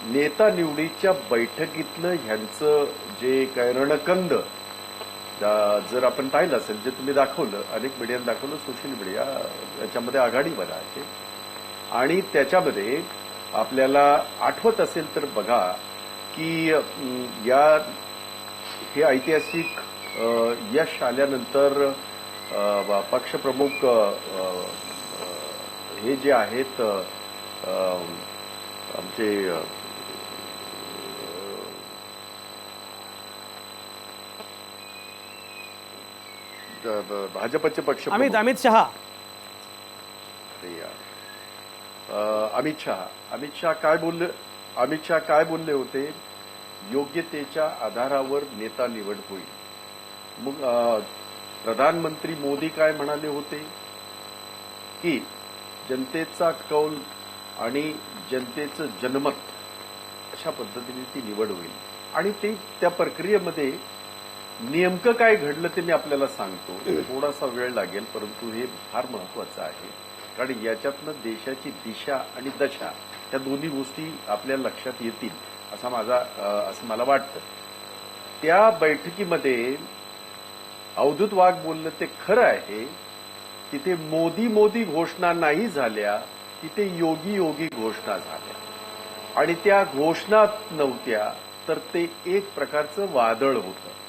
नेता निवडीच्या बैठकीतलं ह्यांचं जे काय रणकंद जर आपण पाहिलं असेल, जे तुम्ही दाखवलं, अनेक मीडियाने दाखवलं, सोशल मीडिया याच्यामध्ये आघाडीवर आहे आणि त्याच्यामध्ये आपल्याला आठवत असेल तर बघा की हे ऐतिहासिक यश आल्यानंतर पक्षप्रमुख हे जे आहेत आमचे भाजपचे पक्ष अमित शहा अमित शहा काय बोलले होते? योग्यतेच्या आधारावर नेता निवड होईल. मग प्रधानमंत्री मोदी काय म्हणाले होते की जनतेचा कौल आणि जनतेचं जनमत अशा पद्धतीने ती निवड होईल आणि ते त्या प्रक्रियेमध्ये नेमकं काय घडलं ते मी आपल्याला सांगतो. थोडासा वेळ लागेल, परंतु हे फार महत्वाचं आहे, कारण याच्यातनं देशाची दिशा आणि दशा या दोन्ही गोष्टी आपल्या लक्षात येतील असं मला वाटतं. त्या बैठकीमध्ये अवधूत वाघ बोललं ते खरं आहे. तिथे मोदी घोषणा नाही झाल्या, तिथे योगी घोषणा झाल्या आणि त्या घोषणा नव्हत्या तर ते एक प्रकारचं वादळ होतं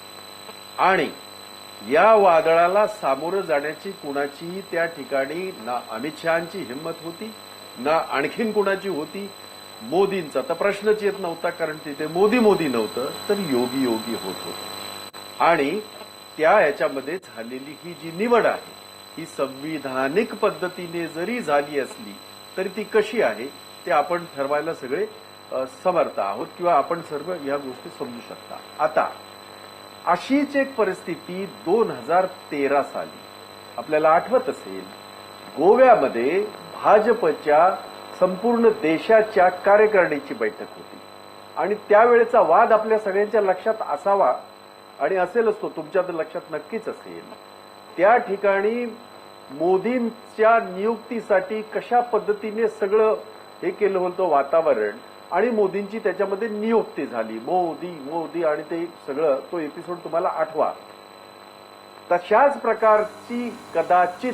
आणि या वादळाला सामोरं जाण्याची कुणाची त्या ठिकाणी ना अमित शहाची हिंमत होती ना आणखीन कुणाची होती. मोदींचा तर प्रश्नच येत नव्हता, कारण तिथे मोदी नव्हतं तर योगी होत होतं आणि त्या याच्यामध्ये झालेली ही जी निवड आहे ही संविधानिक पद्धतीने जरी झाली असली तरी ती कशी आहे ते आपण ठरवायला सगळे समर्थ आहोत किंवा आपण सर्व या गोष्टी समजू शकता. आता अशीच एक परिस्थिती 2013 साली आपल्याला आठवत असेल, गोव्यामध्ये भाजपच्या संपूर्ण देशाच्या कार्यकारिणीची बैठक होती आणि त्यावेळेचा वाद आपल्या सगळ्यांच्या लक्षात असावा आणि असेलच, तो तुमच्या तर लक्षात नक्कीच असेल. त्या ठिकाणी मोदींच्या नियुक्तीसाठी कशा पद्धतीने सगळं हे केलं होतं वातावरण आणि मोदींची त्याच्यामध्ये नियुक्ती झाली. मोदी आणि ते सगळं तो एपिसोड तुम्हाला आठवा. तशाच प्रकारची कदाचित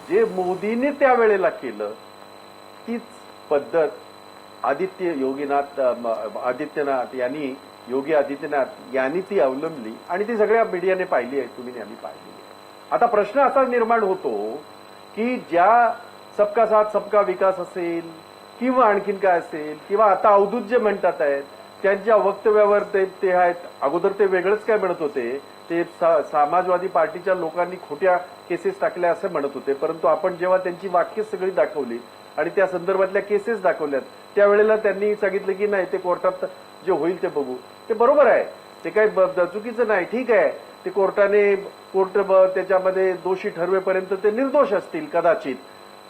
जे मोदींनी त्यावेळेला केलं तीच पद्धत योगी आदित्यनाथ यांनी ती अवलंबली आणि ती सगळ्या मीडियाने पाहिली आहे, तुम्ही यांनी पाहिली. आता प्रश्न असा निर्माण होतो की ज्या सबका साथ सबका विकास असेल किंवा आणखीन काय असेल किंवा आता अवधूत जे म्हणतात आहेत त्यांच्या वक्तव्यावर ते आहेत. अगोदर ते वेगळंच काय म्हणत होते, ते समाजवादी पार्टीच्या लोकांनी खोट्या केसेस टाकल्या असं म्हणत होते, परंतु आपण जेव्हा त्यांची वाक्य सगळी दाखवली आणि त्या संदर्भातल्या केसेस दाखवल्यात त्यावेळेला त्यांनी सांगितलं की नाही ते कोर्टात जे होईल ते बघू. ते बरोबर आहे, ते काही चुकीचं नाही, ठीक आहे. ते कोर्ट त्याच्यामध्ये दोषी ठरवेपर्यंत ते निर्दोष असतील कदाचित,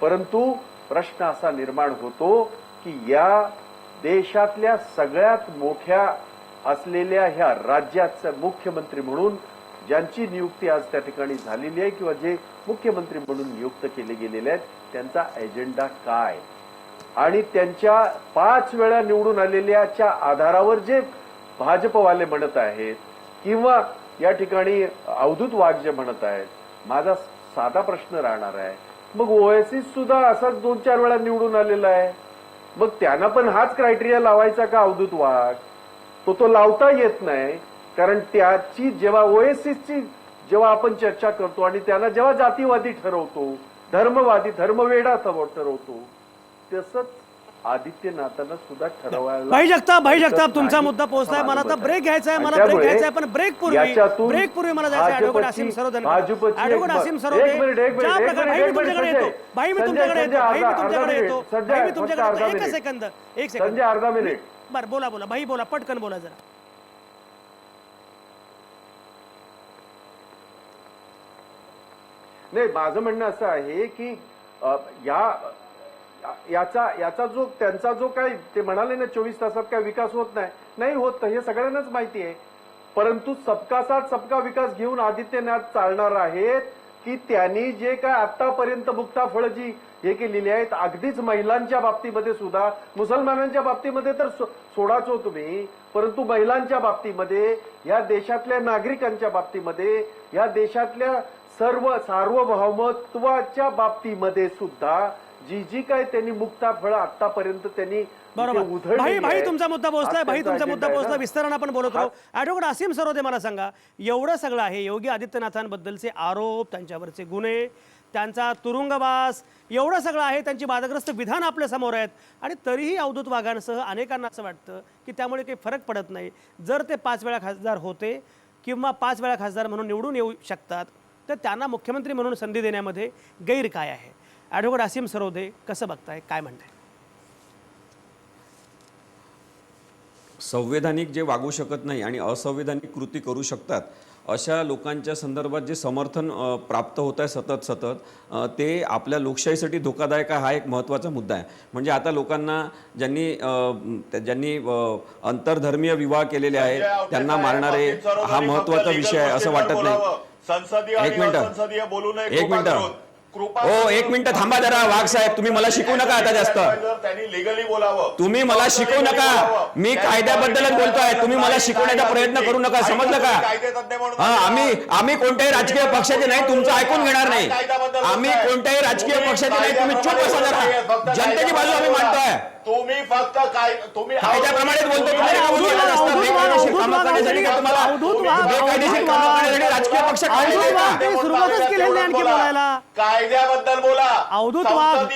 परंतु प्रश्न असा निर्माण होतो की या देशातल्या सगळ्यात मोठ्या असलेल्या ह्या राज्याचा मुख्यमंत्री म्हणून ज्यांची नियुक्ती आज त्या ठिकाणी झालेली आहे किंवा जे मुख्यमंत्री म्हणून नियुक्त केले गेलेले आहेत त्यांचा एजेंडा काय आणि त्यांच्या 5 वेळा निवडून आलेल्याच्या आधारावर जे भाजपवाले म्हणत आहेत किंवा या ठिकाणी अवधूत वाघ जे म्हणत आहेत, माझा साधा प्रश्न राहणार आहे, मग ओएससी सुद्धा असाच 2-4 वेळा निवडून आलेला आहे, मग त्यांना पण हाच क्रायटेरिया लावायचा का अवधूत वाघ? तो लावता येत नाही, कारण त्याची जेव्हा ओएससीची जेव्हा आपण चर्चा करतो आणि त्यांना जेव्हा जातीवादी ठरवतो धर्मवादी धर्मवेडा ठरवतो तसंच आदित्यनाथांना सुद्धा ठरवायला भाई जगताप तुमचा मुद्दा पोहोचलाय. मला आता ब्रेक घ्यायचा आहे, मला ब्रेक घ्यायचा आहे, पण ब्रेक पूर्वी मला जायचं आहे ॲडव्होकेट आसिम सरोदे. ॲडव्होकेट आसिम सरोदे, ज्या प्रकारे भाई मी तुमच्याकडे येतो, भाई मी तुमच्याकडे येतो, एक सेकंद संजय अर्धा मिनिट. बरं बोला भाई बोला, पटकन बोला जरा. नाही, माझं म्हणणं असं आहे की याचा जो त्यांचा जो काय ते म्हणाले ना 24 तासात काय विकास होत नाही होत, हे सगळ्यांनाच माहिती आहे. परंतु सबका साथ सबका विकास घेऊन आदित्यनाथ चालणार आहेत की त्यांनी जे काय आतापर्यंत मुक्ताफळं जी हे केलेली आहेत, अगदीच महिलांच्या बाबतीमध्ये सुद्धा, मुसलमानांच्या बाबतीमध्ये तर सोडाच हो तुम्ही, परंतु महिलांच्या बाबतीमध्ये, या देशातल्या नागरिकांच्या बाबतीमध्ये, या देशातल्या सर्व सार्वभौमत्वाच्या बाबतीमध्ये सुद्धा जी काय त्यांनी मुक्ताफळं आतापर्यंत त्यांनी बरोबर. भाई तुमचा मुद्दा पोहोचला, विस्तारानं आपण बोलत राहू. ॲडव्होकेट आसिम सरोदे, मला सांगा, एवढं सगळं आहे, योगी आदित्यनाथांबद्दलचे आरोप, त्यांच्यावरचे गुन्हे, त्यांचा तुरुंगवास, एवढं सगळं आहे, त्यांची वादग्रस्त विधान आपल्या समोर आहेत, आणि तरीही अवधूत वाघांसह अनेकांना असं वाटतं की त्यामुळे काही फरक पडत नाही. जर ते 5 वेळा खासदार होते किंवा 5 वेळा खासदार म्हणून निवडून येऊ शकतात, तर त्यांना मुख्यमंत्री म्हणून संधी देण्यामध्ये गैर काय आहे? ॲडव्होकेट आसिम सरोदे, कसं बघताय, काय म्हणताय? संवैधानिक जे वागू शकत नाही आणि असंवैधानिक कृती करू शकतात अशा लोकांच्या संदर्भात जे समर्थन प्राप्त होत आहे सतत ते आपल्या लोकशाहीसाठी धोकादायक आहे. हा एक महत्त्वाचा मुद्दा आहे. म्हणजे आता लोकांना ज्यांनी आंतरधर्मीय विवाह केलेले आहेत त्यांना मारणारे, हा महत्त्वाचा विषय आहे असं वाटत नाही. एक मिनिट हो, एक मिनिट थांबा जरा. वाघ साहेब, तुम्ही मला शिकवू नका आता जास्त. तुम्ही मला शिकवू नका. मी कायद्याबद्दलच बोलतोय, तुम्ही मला शिकवण्याचा प्रयत्न करू नका, समजलं का? आम्ही कोणत्याही राजकीय पक्षाचे नाही, तुमचं ऐकून घेणार नाही. आम्ही कोणत्याही राजकीय पक्षाचे नाही, तुम्ही चूप बसा जरा. जनतेची बाजू आम्ही मांडतोय. तुम्ही फक्त कायद्याप्रमाणेच बोलतो. राजकीय पक्ष सुरुवातच केलेली आणखी बोलायला. कायद्याबद्दल बोला. अवधूत वाघ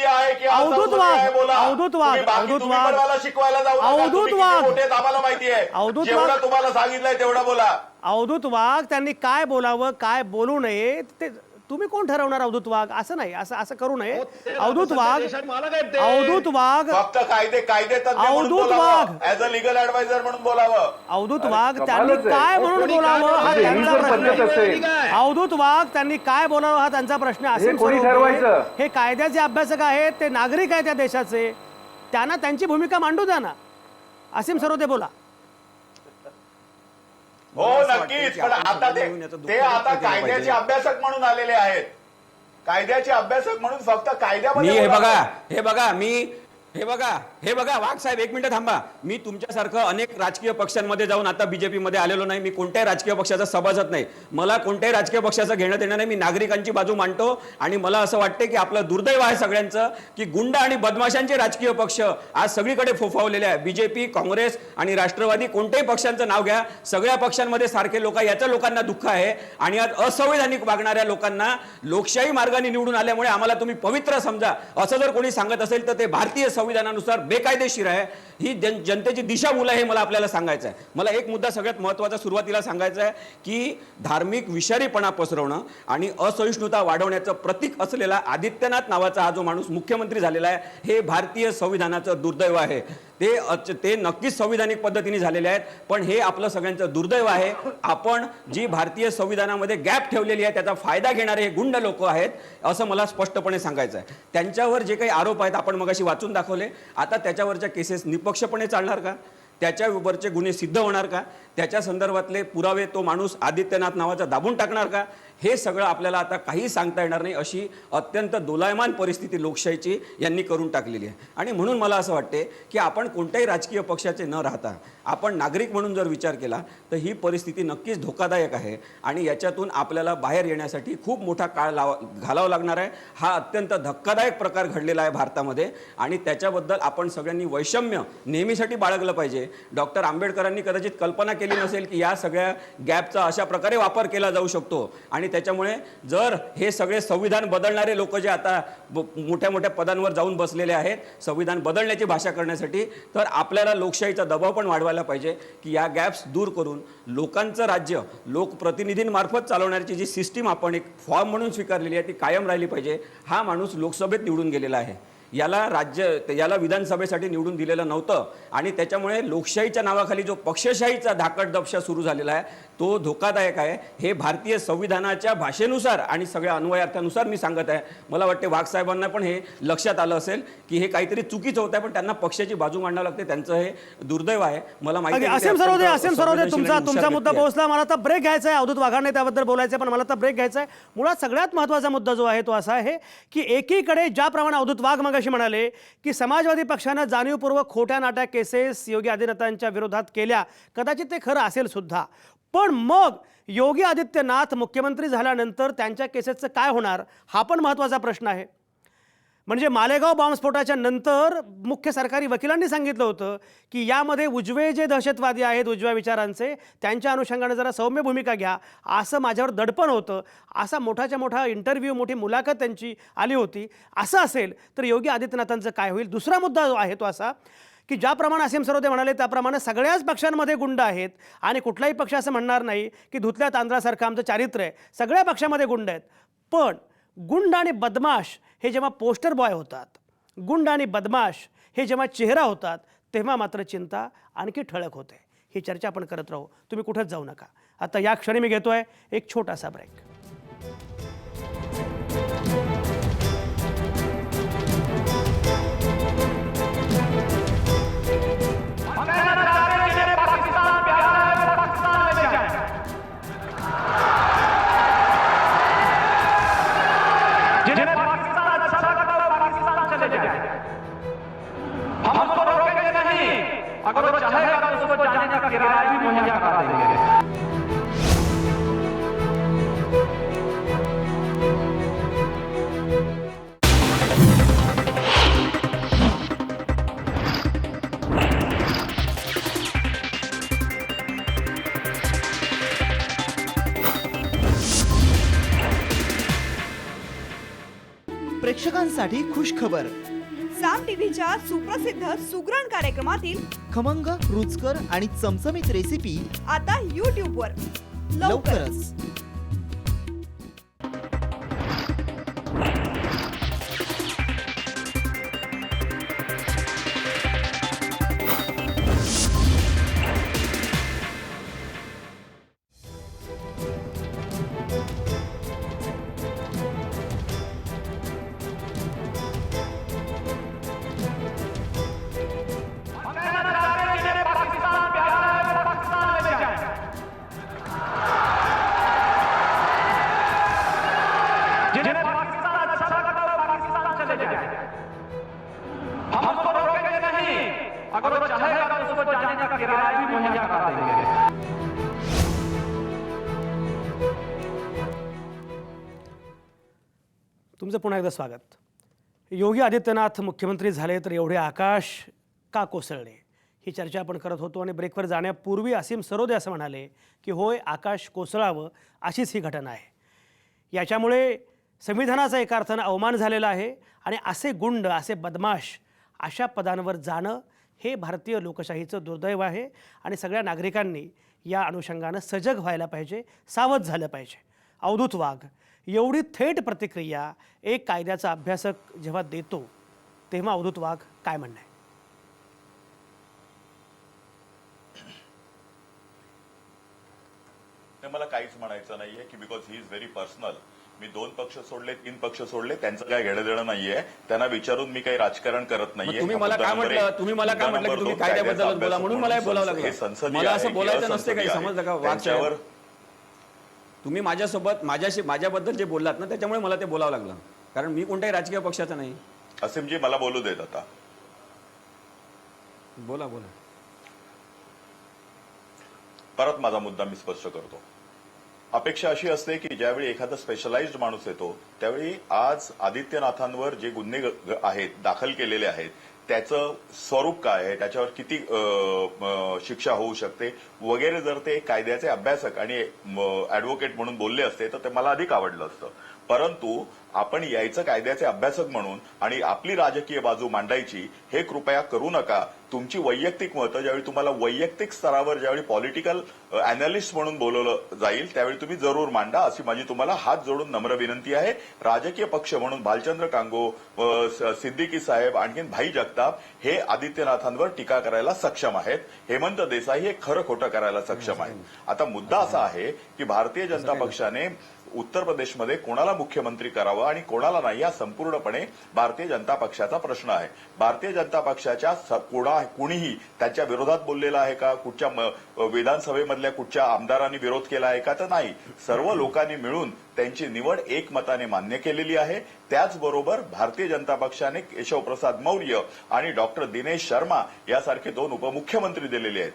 शिकवायला जाऊ. आम्हाला माहिती आहे. जेवढं तुम्हाला सांगितलंय तेवढं बोला. अवधूत वाघ, त्यांनी काय बोलावं काय बोलू नये ते तुम्ही कोण ठरवणार? अवधूत वाघ, असं नाही, असं करू नये. अवधूत वाघ फक्त कायदे अवधूत वाघ ऍज अ लिगल ऍडवायझर म्हणून बोलावं. अवधूत वाघ, त्यांनी काय म्हणून बोलावं हा त्यांचा प्रश्न. अवधूत वाघ, त्यांनी काय बोलावं हा त्यांचा प्रश्न. आसिम सरोदे हे कायद्याचे अभ्यासक आहेत, ते नागरिक आहेत त्या देशाचे, त्यांना त्यांची भूमिका मांडू द्या ना. आसिम सरोदे बोला. हो नक्कीच, पण आता ते आता कायद्याचे अभ्यासक म्हणून आलेले आहेत. कायद्याचे अभ्यासक म्हणून फक्त कायद्यामध्ये हे बघा वाघ साहेब, एक मिनिट थांबा. मी तुमच्यासारखं अनेक राजकीय पक्षांमध्ये जाऊन आता बीजेपी मध्ये आलेलो नाही. मी कोणत्याही राजकीय पक्षाचा सभासद नाही. मला कोणत्याही राजकीय पक्षाचं घेणं देणं नाही. मी नागरिकांची बाजू मांडतो आणि मला असं वाटतं की आपलं दुर्दैव आहे सगळ्यांचं की गुंड आणि बदमाशांचे राजकीय पक्ष आज सगळीकडे फोफावलेले आहे. बीजेपी, काँग्रेस आणि राष्ट्रवादी, कोणत्याही पक्षांचं नाव घ्या, सगळ्या पक्षांमध्ये सारखे लोक, याचं लोकांना दुःख आहे. आणि आज असंवैधानिक वागणाऱ्या लोकांना लोकशाही मार्गाने निवडून आल्यामुळे आम्हाला तुम्ही पवित्र समजा असं जर कोणी सांगत असेल तर ते भारतीय संविधानानुसार बेकायदेशीर आहे. ही जनतेची दिशाभूल आहे, हे मला आपल्याला सांगायचं आहे. मला एक मुद्दा सगळ्यात महत्त्वाचा सुरुवातीला सांगायचा आहे की धार्मिक विषारीपणा पसरवणं आणि असहिष्णुता वाढवण्याचं प्रतीक असलेला आदित्यनाथ नावाचा हा जो माणूस मुख्यमंत्री झालेला आहे, हे भारतीय संविधानाचं दुर्दैव आहे. ते नक्कीच संविधानिक पद्धतीने झालेले आहेत, पण हे आपलं सगळ्यांचं दुर्दैव आहे. आपण जी भारतीय संविधानामध्ये गॅप ठेवलेली आहे त्याचा फायदा घेणारे हे गुंड लोक आहेत असं मला स्पष्टपणे सांगायचं आहे. त्यांच्यावर जे काही आरोप आहेत आपण मगाशी वाचून दाखवले. आता त्याच्यावरच्या केसेस निपक्षपणे चालणार का? त्याच्यावरचे गुन्हे सिद्ध होणार का? त्याच्या संदर्भातले पुरावे तो माणूस आदित्यनाथ नावाचा दाबून टाकणार का? हे सगळं आपल्याला आता काही सांगता येणार नाही. अशी अत्यंत दोलायमान परिस्थिती लोकशाहीची यांनी करून टाकलेली आहे. आणि म्हणून मला असं वाटते की आपण कोणत्याही राजकीय पक्षाचे न राहता आपण नागरिक म्हणून जर विचार केला तर ही परिस्थिती नक्कीच धोकादायक आहे आणि याच्यातून आपल्याला बाहेर येण्यासाठी खूप मोठा काळ घालावा लागणार आहे. हा अत्यंत धक्कादायक प्रकार घडलेला आहे भारतामध्ये आणि त्याच्याबद्दल आपण सगळ्यांनी वैषम्य नेहमीसाठी बाळगलं पाहिजे. डॉक्टर आंबेडकरांनी कदाचित कल्पना केली नसेल की या सगळ्या गॅपचा अशा प्रकारे वापर केला जाऊ शकतो आणि त्याच्यामुळे जर हे सगळे संविधान बदलणारे लोक जे आता मोठ्या मोठ्या पदांवर जाऊन बसलेले आहेत संविधान बदलण्याची भाषा करण्यासाठी, तर आपल्याला लोकशाहीचा दबाव पण वाढवायला पाहिजे की या गॅप्स दूर करून लोकांचं राज्य लोकप्रतिनिधींमार्फत चालवण्याची जी सिस्टीम आपण एक फॉर्म म्हणून स्वीकारलेली आहे ती कायम राहिली पाहिजे. हा माणूस लोकसभेत निवडून गेलेला आहे, याला विधानसभेसाठी निवडून दिलेलं नव्हतं आणि त्याच्यामुळे लोकशाहीच्या नावाखाली जो पक्षशाहीचा धाकटदपशा सुरू झालेला आहे तो धोकादायक आहे. हे भारतीय संविधानाच्या भाषेनुसार आणि सगळ्या अन्वयार्थानुसार मी सांगत आहे. मला वाटते वाघ साहेबांना पण हे लक्षात आलं असेल की हे काहीतरी चुकीचं होत आहे, पण त्यांना पक्षाची बाजू मांडावी लागते. त्यांचं हे दुर्दैव आहे. मला माहिती आहे असीम सरोदे तुमचा मुद्दा पोहोचला. मला आता ब्रेक घ्यायचा आहे. अवधूत वाघाने त्याबद्दल बोलायचं पण मला आता ब्रेक घ्यायचा आहे. मुळात सगळ्यात महत्त्वाचा मुद्दा जो आहे तो असा आहे की एकीकडे ज्याप्रमाणे अवधूत वाघ मगाशी म्हणाले की समाजवादी पक्षानं जाणीवपूर्वक खोट्या नाट्या केसेस योगी आदित्यनाथांच्या विरोधात केल्या, कदाचित ते खरं असेल सुद्धा, पण मग योगी आदित्यनाथ मुख्यमंत्री झाल्यानंतर त्यांच्या केसेसचं काय होणार हा पण महत्त्वाचा प्रश्न आहे. म्हणजे मालेगाव बॉम्बस्फोटाच्या नंतर मुख्य सरकारी वकिलांनी सांगितलं होतं की यामध्ये उजवे जे दहशतवादी आहेत उजव्या विचारांचे त्यांच्या अनुषंगाने जरा सौम्य भूमिका घ्या असं माझ्यावर दडपण होतं. असा मोठाच्या मोठा इंटरव्ह्यू मोठी मुलाखत त्यांची आली होती. असं असेल तर योगी आदित्यनाथांचं काय होईल. दुसरा मुद्दा जो आहे तो असा की ज्याप्रमाणे असीम सरोदे म्हणाले त्याप्रमाणे सगळ्याच पक्षांमध्ये गुंड आहेत आणि कुठलाही पक्ष असं म्हणणार नाही की धुतल्या तांदळासारखं आमचं चारित्र्य आहे. सगळ्या पक्षामध्ये गुंड आहेत. पण गुंड आणि बदमाश हे जेव्हा पोस्टर बॉय होतात, गुंड आणि बदमाश हे जेव्हा चेहरा होतात, तेव्हा मात्र चिंता आणखी ठळक होते. ही चर्चा आपण करत राहू. तुम्ही कुठंच जाऊ नका. आता या क्षणी मी घेतोय एक छोटासा ब्रेक. अगर वो चाहेगा तो उसको जाने का किराया भी मुहैया करा देंगे. प्रेक्षकांसाठी खुश खबर. साम टीव्हीच्या सुप्रसिद्ध सुगरण कार्यक्रमातील खमंग, रुचकर आणि चमचमीत रेसिपी आता YouTubeवर लवकरच. जिन्हें पाकिस्तान अच्छा लगता है पाकिस्तान चले जाए. हम उसको रोकेंगे नहीं. अगर वो चाहेगा तो उसको जाने का किराया भी मुहैया करा देंगे. तुमचं पुन्हा एकदा स्वागत. योगी आदित्यनाथ मुख्यमंत्री झाले तर एवढे आकाश का कोसळले ही चर्चा आपण करत होतो आणि ब्रेकवर जाण्यापूर्वी असीम सरोदे असं म्हणाले की होय आकाश कोसळावं अशीच ही घटना आहे. याच्यामुळे संविधानाचा एका अर्थानं अवमान झालेला आहे आणि असे गुंड असे बदमाश अशा पदांवर जाणं हे भारतीय लोकशाहीचं दुर्दैव आहे आणि सगळ्या नागरिकांनी या अनुषंगानं सजग व्हायला पाहिजे, सावध झालं पाहिजे. अवधूत वाघ, एवढी थेट प्रतिक्रिया एक कायद्याचा अभ्यासक जेव्हा देतो तेव्हा अवधूत वाघ काय म्हणणं आहे? मला काहीच म्हणायचं नाहीये की because he is very personal. मी 2 पक्ष सोडले, 3 पक्ष सोडले, त्यांचं काय घेणं देणं नाहीये. त्यांना विचारून मी काही राजकारण करत नाहीये. तुम्ही मला काय म्हटलं की तुम्ही कायद्याबद्दल बोला म्हणून मला बोलावं लागलं. मला असं बोलायचं नसते काही, समजलं का वाघ? तुम्ही माझ्याबद्दल जे बोललात ना त्याच्यामुळे मला ते बोलावं लागलं, कारण मी कोणत्याही राजकीय पक्षाचा नाही. असीमजी मला बोलू देत. आता बोला. परत माझा मुद्दा मी स्पष्ट करतो. अपेक्षा अशी असते की ज्यावेळी एखादा स्पेशलाइज्ड माणूस येतो त्यावेळी आज आदित्यनाथांवर जे गुन्हे आहेत दाखल केलेले आहेत त्याचं स्वरूप काय आहे, त्याच्यावर किती शिक्षा होऊ शकते वगैरे जर ते कायद्याचे अभ्यासक आणि ऍडव्होकेट म्हणून बोलले असते तर ते मला अधिक आवडलं असतं. परंतु आपण यायचं कायद्याचे अभ्यासक म्हणून आणि आपली राजकीय बाजू मांडायची हे कृपया करू नका. तुमची वैयक्तिक मतं ज्यावेळी तुम्हाला वैयक्तिक स्तरावर ज्यावेळी पॉलिटिकल अॅनालिस्ट म्हणून बोलवलं जाईल त्यावेळी तुम्ही जरूर मांडा, अशी माझी तुम्हाला हात जोडून नम्र विनंती आहे. राजकीय पक्ष म्हणून भालचंद्र कांगो, सिद्दीकी साहेब, आणखीन भाई जगताप हे आदित्यनाथांवर टीका करायला सक्षम आहेत. हेमंत देसाई हे खरं खोटं करायला सक्षम आहेत. आता मुद्दा असा आहे की भारतीय जनता पक्षाने उत्तर प्रदेशमध्ये कोणाला मुख्यमंत्री करावं आणि कोणाला नाही हा संपूर्णपणे भारतीय जनता पक्षाचा प्रश्न आहे. भारतीय जनता पक्षाच्या कुणीही त्यांच्या विरोधात बोललेला आहे का, कुठच्या विधानसभेमधल्या कुठच्या आमदारांनी विरोध केला आहे का, तर नाही. सर्व लोकांनी मिळून त्यांची निवड एकमताने मान्य केलेली आहे. त्याचबरोबर भारतीय जनता पक्षाने केशवप्रसाद मौर्य आणि डॉक्टर दिनेश शर्मा यासारखे 2 उपमुख्यमंत्री दिलेले आहेत.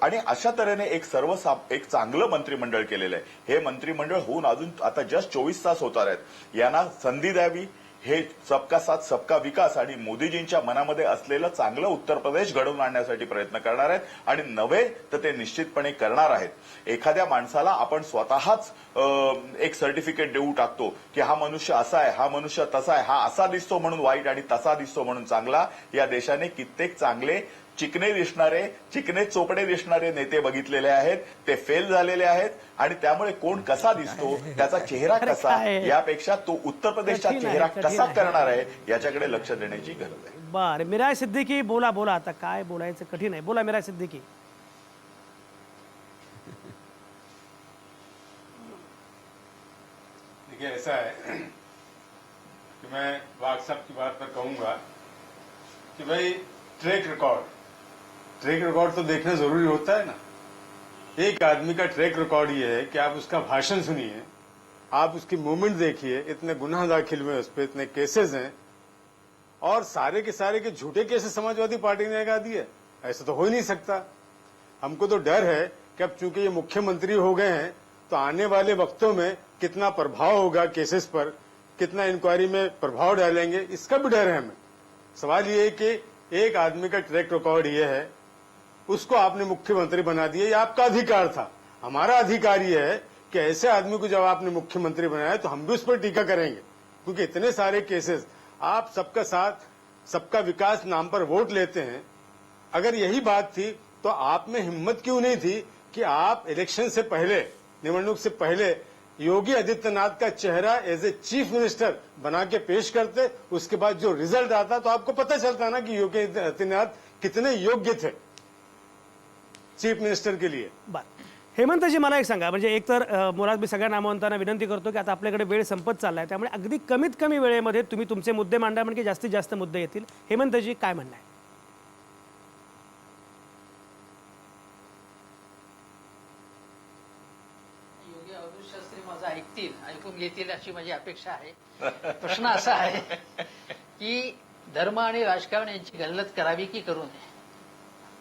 आणि अशा तऱ्हेने एक चांगलं मंत्रिमंडळ केलेलं आहे. हे मंत्रिमंडळ होऊन अजून आता जस्ट 24 तास होणार आहेत. यांना संधी द्यावी. हे सबका साथ सबका विकास आणि मोदीजींच्या मनामध्ये असलेलं चांगलं उत्तर प्रदेश घडवून आणण्यासाठी प्रयत्न करणार आहेत आणि नव्हे तर ते निश्चितपणे करणार आहेत. एखाद्या माणसाला आपण स्वतःच एक सर्टिफिकेट देऊ टाकतो की हा मनुष्य असा आहे, हा मनुष्य तसा आहे, हा असा दिसतो म्हणून वाईट आणि तसा दिसतो म्हणून चांगला. या देशाने कित्येक चांगले चिकने चोपडे दिसणारे नेते बघितलेले आहेत. ते फेल झालेले आहेत आणि त्यामुळे कोण कसा दिसतो, त्याचा चेहरा कसा, यापेक्षा तो उत्तर प्रदेशचा चेहरा कसा करणार आहे याच्याकडे लक्ष देण्याची गरज आहे. बरं, मिराज सिद्दीकी बोला. आता काय बोलायचं कठीण आहे. बोला मिराज सिद्दीकी. देखिए ऐसा है कि मैं वाघ साहब की बात पर कहूंगा कि भाई ट्रैक रिकॉर्ड तो देखना जरूरी होता है ना. एक आदमी का ट्रैक रिकॉर्ड ये है कि आप उसका भाषण सुनिए, आप उसकी मूवमेंट देखिए. इतने गुनाह दाखिल हुए उस पर, इतने केसेस हैं और सारे के झूठे केसेस समाजवादी पार्टी ने लगा दिए. ऐसा तो हो ही नहीं सकता. हमको तो डर है कि अब चूंकि ये मुख्यमंत्री हो गए हैं तो आने वाले वक्तों में कितना प्रभाव होगा केसेस पर, कितना इंक्वायरी में प्रभाव डालेंगे, इसका भी डर है हमें. सवाल ये है कि एक आदमी का ट्रैक रिकॉर्ड ये है, उसको आपने मुख्यमंत्री बना दिया. ये आपका अधिकार था. हमारा अधिकार ये है कि ऐसे आदमी को जब आपने मुख्यमंत्री बनाया तो हम भी उस पर टीका करेंगे, क्योंकि इतने सारे केसेस. आप सबका साथ सबका विकास नाम पर वोट लेते हैं. अगर यही बात थी तो आप में हिम्मत क्यों नहीं थी कि आप इलेक्शन से पहले, निवडणूक से पहले योगी आदित्यनाथ का चेहरा एज ए चीफ मिनिस्टर बना के पेश करते. उसके बाद जो रिजल्ट आता तो आपको पता चलता ना कि योगी आदित्यनाथ कितने योग्य थे चीफ मिनिस्टर के लिए. बरं, हेमंतजी मला एक सांगा. म्हणजे एक तर मुळात मी सगळ्या नामवंतांना विनंती करतो की आता आपल्याकडे वेळ संपत चाललाय, त्यामुळे अगदी कमीत कमी वेळेमध्ये तुम्ही तुमचे मुद्दे मांडा म्हणजे जास्तीत जास्त मुद्दे येतील. हेमंतजी काय म्हणणं आहे? योगी अवधूत शास्त्री माझं ऐकून घेतील अशी माझी अपेक्षा आहे. प्रश्न असा आहे की धर्म आणि राजकारण यांची गल्लत करावी की करू नये.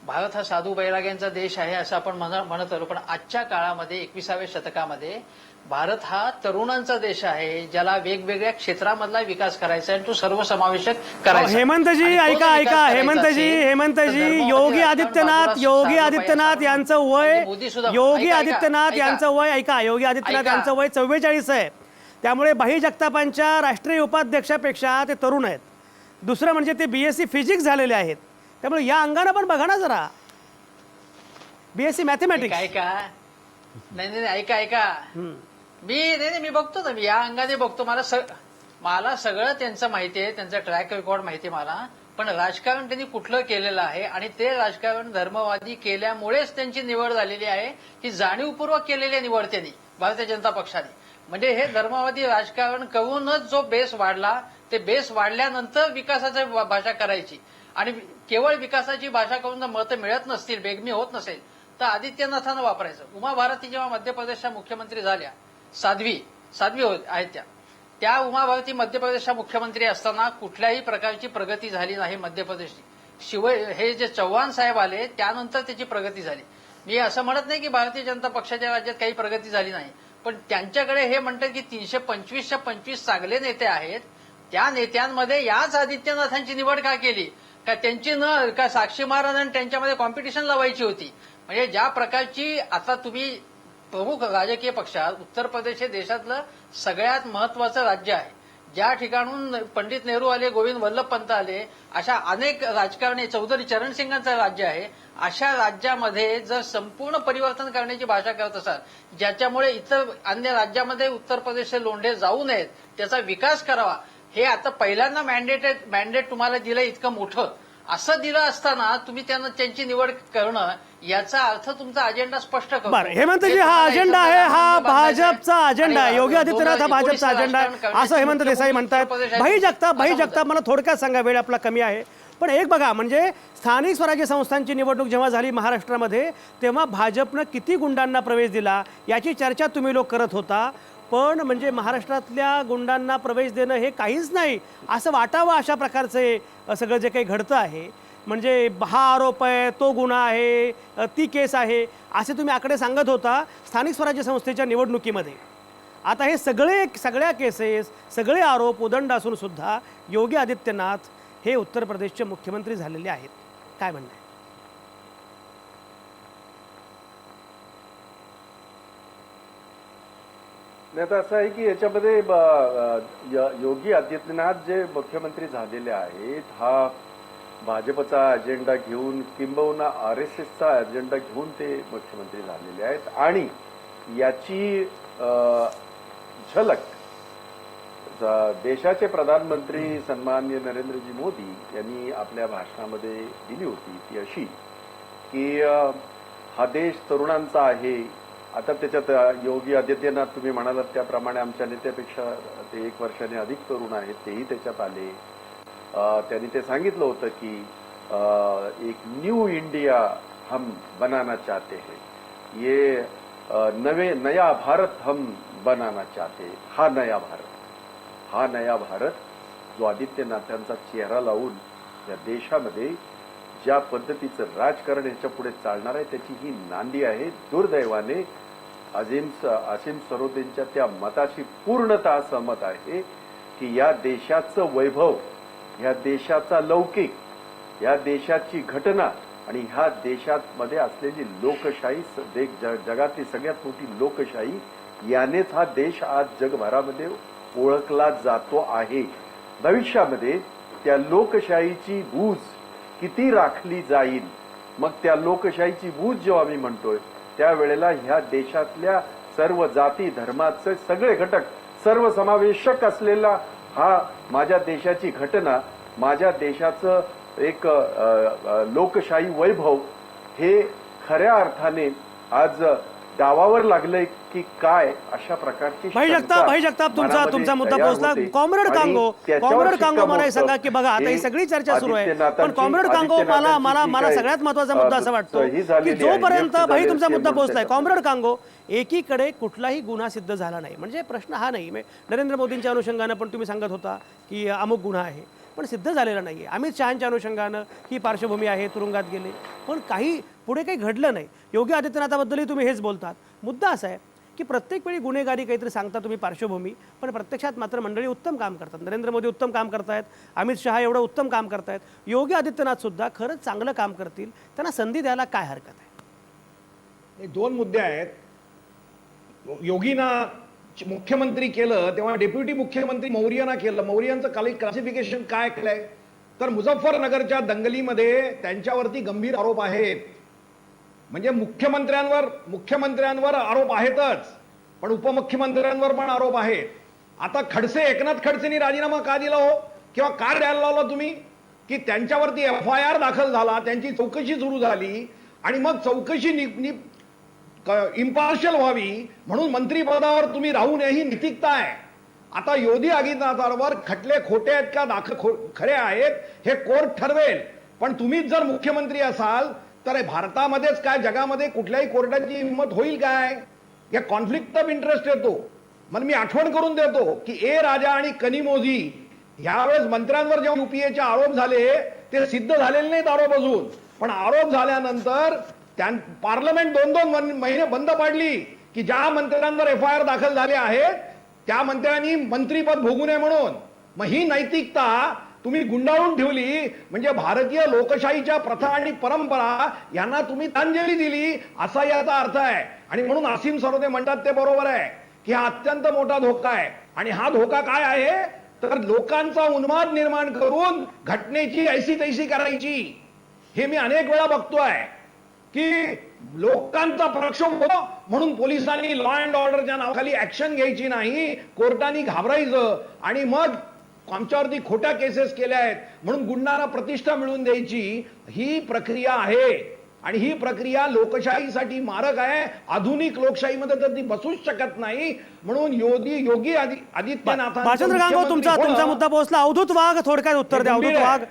भारत हा साधू बैराग्यांचा देश आहे असं आपण म्हणत आलो, पण आजच्या काळामध्ये 21व्या शतकामध्ये भारत हा तरुणांचा देश आहे, ज्याला वेगवेगळ्या क्षेत्रामधला विकास करायचा आहे आणि तो सर्वसमावेशक करायचा. हेमंतजी ऐका. हेमंतजी, योगी आदित्यनाथ यांचं वय 44 आहे. त्यामुळे भाई जगतापांच्या राष्ट्रीय उपाध्यक्षापेक्षा ते तरुण आहेत. दुसरं म्हणजे ते BSc फिजिक्स झालेले आहेत. त्यामुळे या अंगानं पण बघा ना जरा. BSc mathematics. ऐका. मी बघतो ना, मी या अंगाने बघतो. मला सगळं त्यांचं माहिती आहे, त्यांचा ट्रॅक रेकॉर्ड माहिती आहे मला. पण राजकारण त्यांनी कुठलं केलेलं आहे आणि ते राजकारण धर्मवादी केल्यामुळेच त्यांची निवड झालेली आहे, ही जाणीवपूर्वक केलेली निवड त्यांनी भारतीय जनता पक्षाने. म्हणजे हे धर्मवादी राजकारण करूनच जो बेस वाढला, ते बेस वाढल्यानंतर विकासाची भाषा करायची. आणि केवळ विकासाची भाषा करून जर मतं मिळत नसतील, बेगमी होत नसेल, तर आदित्यनाथांना वापरायचं. उमा भारती जेव्हा मध्य प्रदेशच्या मुख्यमंत्री झाल्या, साध्वी आहेत त्या उमा भारती मध्य प्रदेशच्या मुख्यमंत्री असताना कुठल्याही प्रकारची प्रगती झाली नाही मध्य प्रदेशची. हे जे चव्हाण साहेब आले त्यानंतर त्याची प्रगती झाली. मी असं म्हणत नाही की भारतीय जनता पक्षाच्या राज्यात काही प्रगती झाली नाही, पण त्यांच्याकडे हे म्हणतात की 325च्या 25 चांगले नेते आहेत. त्या नेत्यांमध्ये याच आदित्यनाथांची निवड का केली? का त्यांची का साक्षी महाराज आणि त्यांच्यामध्ये कॉम्पिटिशन लावायची होती? म्हणजे ज्या प्रकारची आता तुम्ही प्रमुख राजकीय पक्षात उत्तर प्रदेश हे देशातलं सगळ्यात महत्वाचं राज्य आहे. ज्या ठिकाणून पंडित नेहरू आले, गोविंद वल्लभ पंत आले, अशा अनेक राजकारणी, चौधरी चरण सिंगांचं राज्य आहे. अशा राज्यामध्ये जर संपूर्ण परिवर्तन करण्याची भाषा करत असाल, ज्याच्यामुळे इतर अन्य राज्यामध्ये उत्तर प्रदेशचे लोंढे जाऊ नयेत, त्याचा विकास करावा, हे आता पहिल्यांदा मॅन्डेट तुम्हाला दिलं इतकं मोठं, असं दिलं असताना तुम्ही त्यांना त्यांची निवड करणं याचा अर्थ तुमचा अजेंडा स्पष्ट करतो. बरं, हेमंतजी हा अजेंडा आहे, हा भाजपचा अजेंडा आहे, योगी आदित्यनाथ हा भाजपचा अजेंडा आहे असं हेमंत देसाई म्हणतात. भाई जगताप मला थोडक्यात सांगा, वेळ आपला कमी आहे. पण एक बघा, म्हणजे स्थानिक स्वराज्य संस्थांची निवडणूक जेव्हा झाली महाराष्ट्रामध्ये, तेव्हा भाजपनं किती गुंडांना प्रवेश दिला याची चर्चा तुम्ही लोक करत होता. पण म्हणजे महाराष्ट्रातल्या गुंडांना प्रवेश देणं हे काहीच नाही असं वाटावं, अशा प्रकारचे सगळं जे काही घडतं आहे. म्हणजे हा आरोप आहे, तो गुन्हा आहे, ती केस आहे, असे तुम्ही आकडे सांगत होता स्थानिक स्वराज्य संस्थेच्या निवडणुकीमध्ये. आता हे सगळ्या केसेस, सगळे आरोप उदंड असून सुद्धा योगी आदित्यनाथ हे उत्तर प्रदेशचे मुख्यमंत्री झालेले आहेत. काय म्हणणं आहे? नाही तर असं आहे की याच्यामध्ये योगी आदित्यनाथ जे मुख्यमंत्री झालेले आहेत, हा भाजपचा अजेंडा घेऊन किंबहुना RSSचा अजेंडा घेऊन ते मुख्यमंत्री झालेले आहेत. आणि याची झलक देशाचे प्रधानमंत्री सन्माननीय नरेंद्रजी मोदी यांनी आपल्या भाषणामध्ये दिली होती, ती अशी की हा देश तरुणांचा आहे. आता त्याच्यात योगी आदित्यनाथ तुम्ही म्हणालात त्याप्रमाणे आमच्या नेत्यापेक्षा ते 1 वर्षाने अधिक तरुण आहेत, तेही त्याच्यात आले. त्यांनी ते सांगितलं होतं की एक न्यू इंडिया हम बनाना चाहते हैं, ये नया भारत हम बनाना चाहते. हा नया भारत जो आदित्यनाथांचा चेहरा लावून या देशामध्ये ज्या पद्धतीचं राजकारण याच्या पुढे चालणार आहे त्याची ही नांदी आहे. दुर्दैवाने असीम सरोदेंच्या त्या मताशी पूर्णतः सहमत आहे की या देशाचं वैभव, या देशाचा लौकिक, या देशाची घटना आणि ह्या देशामध्ये असलेली लोकशाही, जगातली सगळ्यात मोठी लोकशाही, यानेच हा देश आज जगभरामध्ये ओळखला जातो आहे. भविष्यामध्ये त्या लोकशाहीची बूज किती राखली जाईल, मग त्या लोकशाहीची बूज जेव्हा मी म्हणतोय त्यावेळेला ह्या देशातल्या सर्व जाती धर्माचे सगळे घटक, सर्वसमावेशक असलेला हा माझ्या देशाची घटना, माझ्या देशाचं एक लोकशाही वैभव हे खऱ्या अर्थाने आज डावावर लागलंय की काय, अशा प्रकारची भाई जगताप तुमचा मुद्दा पोहोचला. कॉम्रेड कांगो मला सांगा की बघा, आता ही सगळी चर्चा सुरू आहे, पण कॉम्रेड कांगो मला सगळ्यात महत्वाचा मुद्दा असा वाटतो की जोपर्यंत भाई तुमचा मुद्दा पोहोचलाय, कॉम्रेड कांगो, एकीकडे कुठलाही गुन्हा सिद्ध झाला नाही, म्हणजे प्रश्न हा नाही. नरेंद्र मोदींच्या अनुषंगानं पण तुम्ही सांगत होता की अमुक गुन्हा आहे, पण सिद्ध झालेला नाहीये. अमित शहांच्या अनुषंगानं ही पार्श्वभूमी आहे, तुरुंगात गेले, पण पुढे काही घडलं नाही. योगी आदित्यनाथाबद्दलही तुम्ही हेच बोलतात. मुद्दा असा आहे की प्रत्येक वेळी गुन्हेगारी काहीतरी सांगता तुम्ही पार्श्वभूमी, पण प्रत्यक्षात मात्र मंडळी उत्तम काम करतात. नरेंद्र मोदी उत्तम काम करतायत, अमित शहा एवढं उत्तम काम करतायत, योगी आदित्यनाथ सुद्धा खरंच चांगलं काम करतील, त्यांना संधी द्यायला काय हरकत आहे? हे 2 मुद्दे आहेत. योगीना मुख्यमंत्री केलं तेव्हा डेप्युटी मुख्यमंत्री मौर्याना केलं. मौर्यांचं क्लासिफिकेशन काय केलंय तर मुझफ्फरनगरच्या दंगलीमध्ये त्यांच्यावरती गंभीर आरोप आहेत. म्हणजे मुख्यमंत्र्यांवर आरोप आहेतच, पण उपमुख्यमंत्र्यांवर पण आरोप आहेत. आता एकनाथ खडसेंनी राजीनामा का दिला हो, किंवा का द्यायला लावला तुम्ही की त्यांच्यावरती FIR दाखल झाला, त्यांची चौकशी सुरू झाली आणि मग चौकशी इम्पार्शियल व्हावी म्हणून मंत्रिपदावर तुम्ही राहूनही नैतिकता आहे. आता योगी आदित्यनाथांवर खटले खोटे आहेत का खरे आहेत हे कोर्ट ठरवेल, पण तुम्हीच जर मुख्यमंत्री असाल तर भारतामध्येच काय जगामध्ये कुठल्याही कोर्टाची हिंमत होईल काय? या कॉन्फ्लिक्ट ऑफ इंटरेस्ट येतो. मग मी आठवण करून देतो की राजा आणि कनिमोझी यावेळेस मंत्र्यांवर जेव्हा UPAचे आरोप झाले ते सिद्ध झालेले नाहीत आरोप अजून, पण आरोप झाल्यानंतर पार्लमेंट 2-2 महिने बंद पाडली की ज्या मंत्र्यांवर FIR दाखल झाले आहेत त्या मंत्र्यांनी मंत्रीपद भोगू नये म्हणून. मग ही नैतिकता तुम्ही गुंडाळून ठेवली म्हणजे भारतीय लोकशाहीच्या प्रथा आणि परंपरा यांना तुम्ही तांजली दिली असा याचा अर्थ आहे. आणि म्हणून असीम सरोदे म्हणतात ते बरोबर आहे की हा अत्यंत मोठा धोका आहे. आणि हा धोका काय आहे तर लोकांचा उन्माद निर्माण करून घटनेची ऐशी तैशी करायची. हे मी अनेक वेळा बघतोय की लोकांचा प्रक्षोभ होतो म्हणून पोलिसांनी लॉ अँड ऑर्डरच्या नावाखाली ऍक्शन घ्यायची नाही, कोर्टाने घाबरायचं आणि मग आमच्यावरती खोट्या केसेस केल्या आहेत म्हणून गुंडांना प्रतिष्ठा मिळवून द्यायची. ही प्रक्रिया आहे आणि ही प्रक्रिया लोकशाहीसाठी मारक आहे. आधुनिक लोकशाहीमध्ये तर ती बसूच शकत नाही. म्हणून योगी आदित्यनाथ भाचंद्र गांगो, तुमचा मुद्दा पोहोचला. अवधूत वाघ थोडक्यात उत्तर द्या. अवधूत वाघ,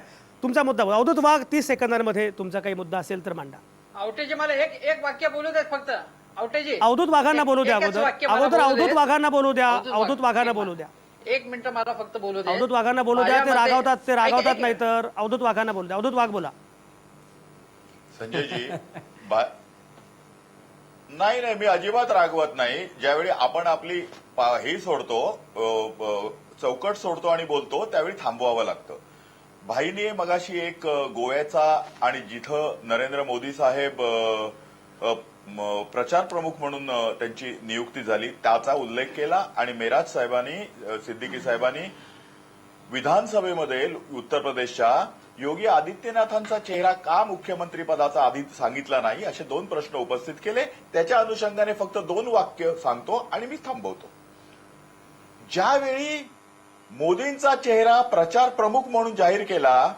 तुमचा मुद्दा. अवधूत वाघ, 30 सेकंदांमध्ये तुमचा काही मुद्दा असेल तर मांडा. आवटेजी मला एक वाक्य बोलू देत फक्त. आवटेजी अवधूत वाघांना बोलू द्या. अगोदर अवधूत वाघांना बोलू द्या. अवधूत वाघांना बोलू द्या. 1 मिनिट मला फक्त बोलू द्या. अवधूत वाघांना बोलू द्या. ते रागावतात नाही तर अवधूत वाघांना बोलू द्या. अवधूत वाघ बोला. संजयजी नाही मी अजिबात रागवत नाही. ज्यावेळी आपण आपली ही सोडतो, चौकट सोडतो आणि बोलतो त्यावेळी थांबवावं लागतं. भाईने मगाशी एक गोव्याचा आणि जिथं नरेंद्र मोदी साहेब प्रचार प्रमुख म्हणून त्यांची नियुक्ती झाली त्याचा उल्लेख केला आणि मेराज साहेबांनी, सिद्दीकी साहेबांनी विधानसभेमध्ये उत्तर प्रदेशच्या योगी आदित्यनाथांचा चेहरा का मुख्यमंत्री पदाचा आधी सांगितला नाही असे 2 प्रश्न उपस्थित केले. त्याच्या अनुषंगाने फक्त 2 वाक्य सांगतो आणि मी थांबवतो. ज्यावेळी मोदींचा चेहरा प्रचार प्रमुख म्हणून जाहीर केला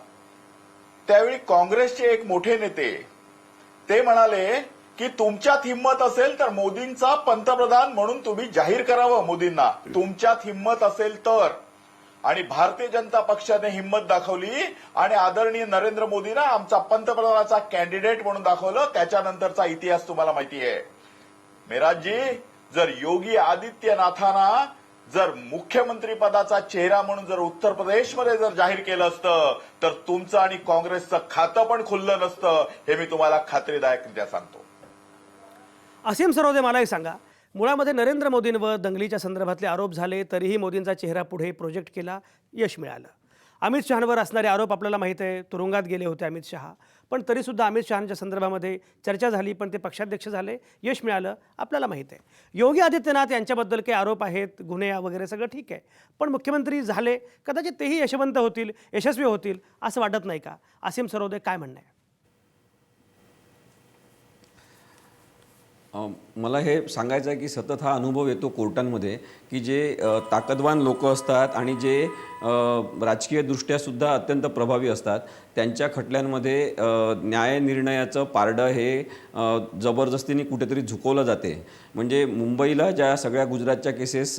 त्यावेळी काँग्रेसचे एक मोठे नेते ते म्हणाले की तुमच्यात हिंमत असेल तर मोदींचा पंतप्रधान म्हणून तुम्ही जाहीर करावं. मोदींना तुमच्यात हिंमत असेल तर. आणि भारतीय जनता पक्षाने हिंमत दाखवली आणि आदरणीय नरेंद्र मोदींना आमचा पंतप्रधानाचा कॅन्डिडेट म्हणून दाखवलं. त्याच्यानंतरचा इतिहास तुम्हाला माहिती आहे. मेराजजी, जर योगी आदित्यनाथांना जर मुख्यमंत्री पदाचा चेहरा म्हणून जर उत्तर प्रदेशमध्ये जर जाहीर केलं असतं तर तुमचं आणि काँग्रेसचं खातं पण खुललं नसतं. हे मी तुम्हाला खात्रीदायकरित्या सांगतो. असीम सरोदे, मला एक सांगा, मुळामध्ये नरेंद्र मोदींवर दंगलीच्या संदर्भातले आरोप झाले तरीही मोदींचा चेहरा पुढे प्रोजेक्ट केला, यश मिळालं. अमित शहांवर असणारे आरोप आपल्याला माहीत आहे, तुरुंगात गेले होते अमित शहा, पण तरीसुद्धा अमित शहांच्या संदर्भामध्ये चर्चा झाली, पण ते पक्षाध्यक्ष झाले, यश मिळालं, आपल्याला माहीत आहे. योगी आदित्यनाथ यांच्याबद्दल काही आरोप आहेत, गुन्हे वगैरे सगळं ठीक आहे, पण मुख्यमंत्री झाले, कदाचित तेही यशवंत होतील, यशस्वी होतील असं वाटत नाही का? असीम सरोदे, काय म्हणणं आहे? मला हे सांगायचं आहे की सतत हा अनुभव येतो कोर्टांमध्ये की जे ताकदवान लोक असतात आणि जे राजकीयदृष्ट्यासुद्धा अत्यंत प्रभावी असतात त्यांच्या खटल्यांमध्ये न्याय निर्णयाचं पारडं हे जबरदस्तीने कुठेतरी झुकवलं जाते. म्हणजे मुंबईला ज्या सगळ्या गुजरातच्या केसेस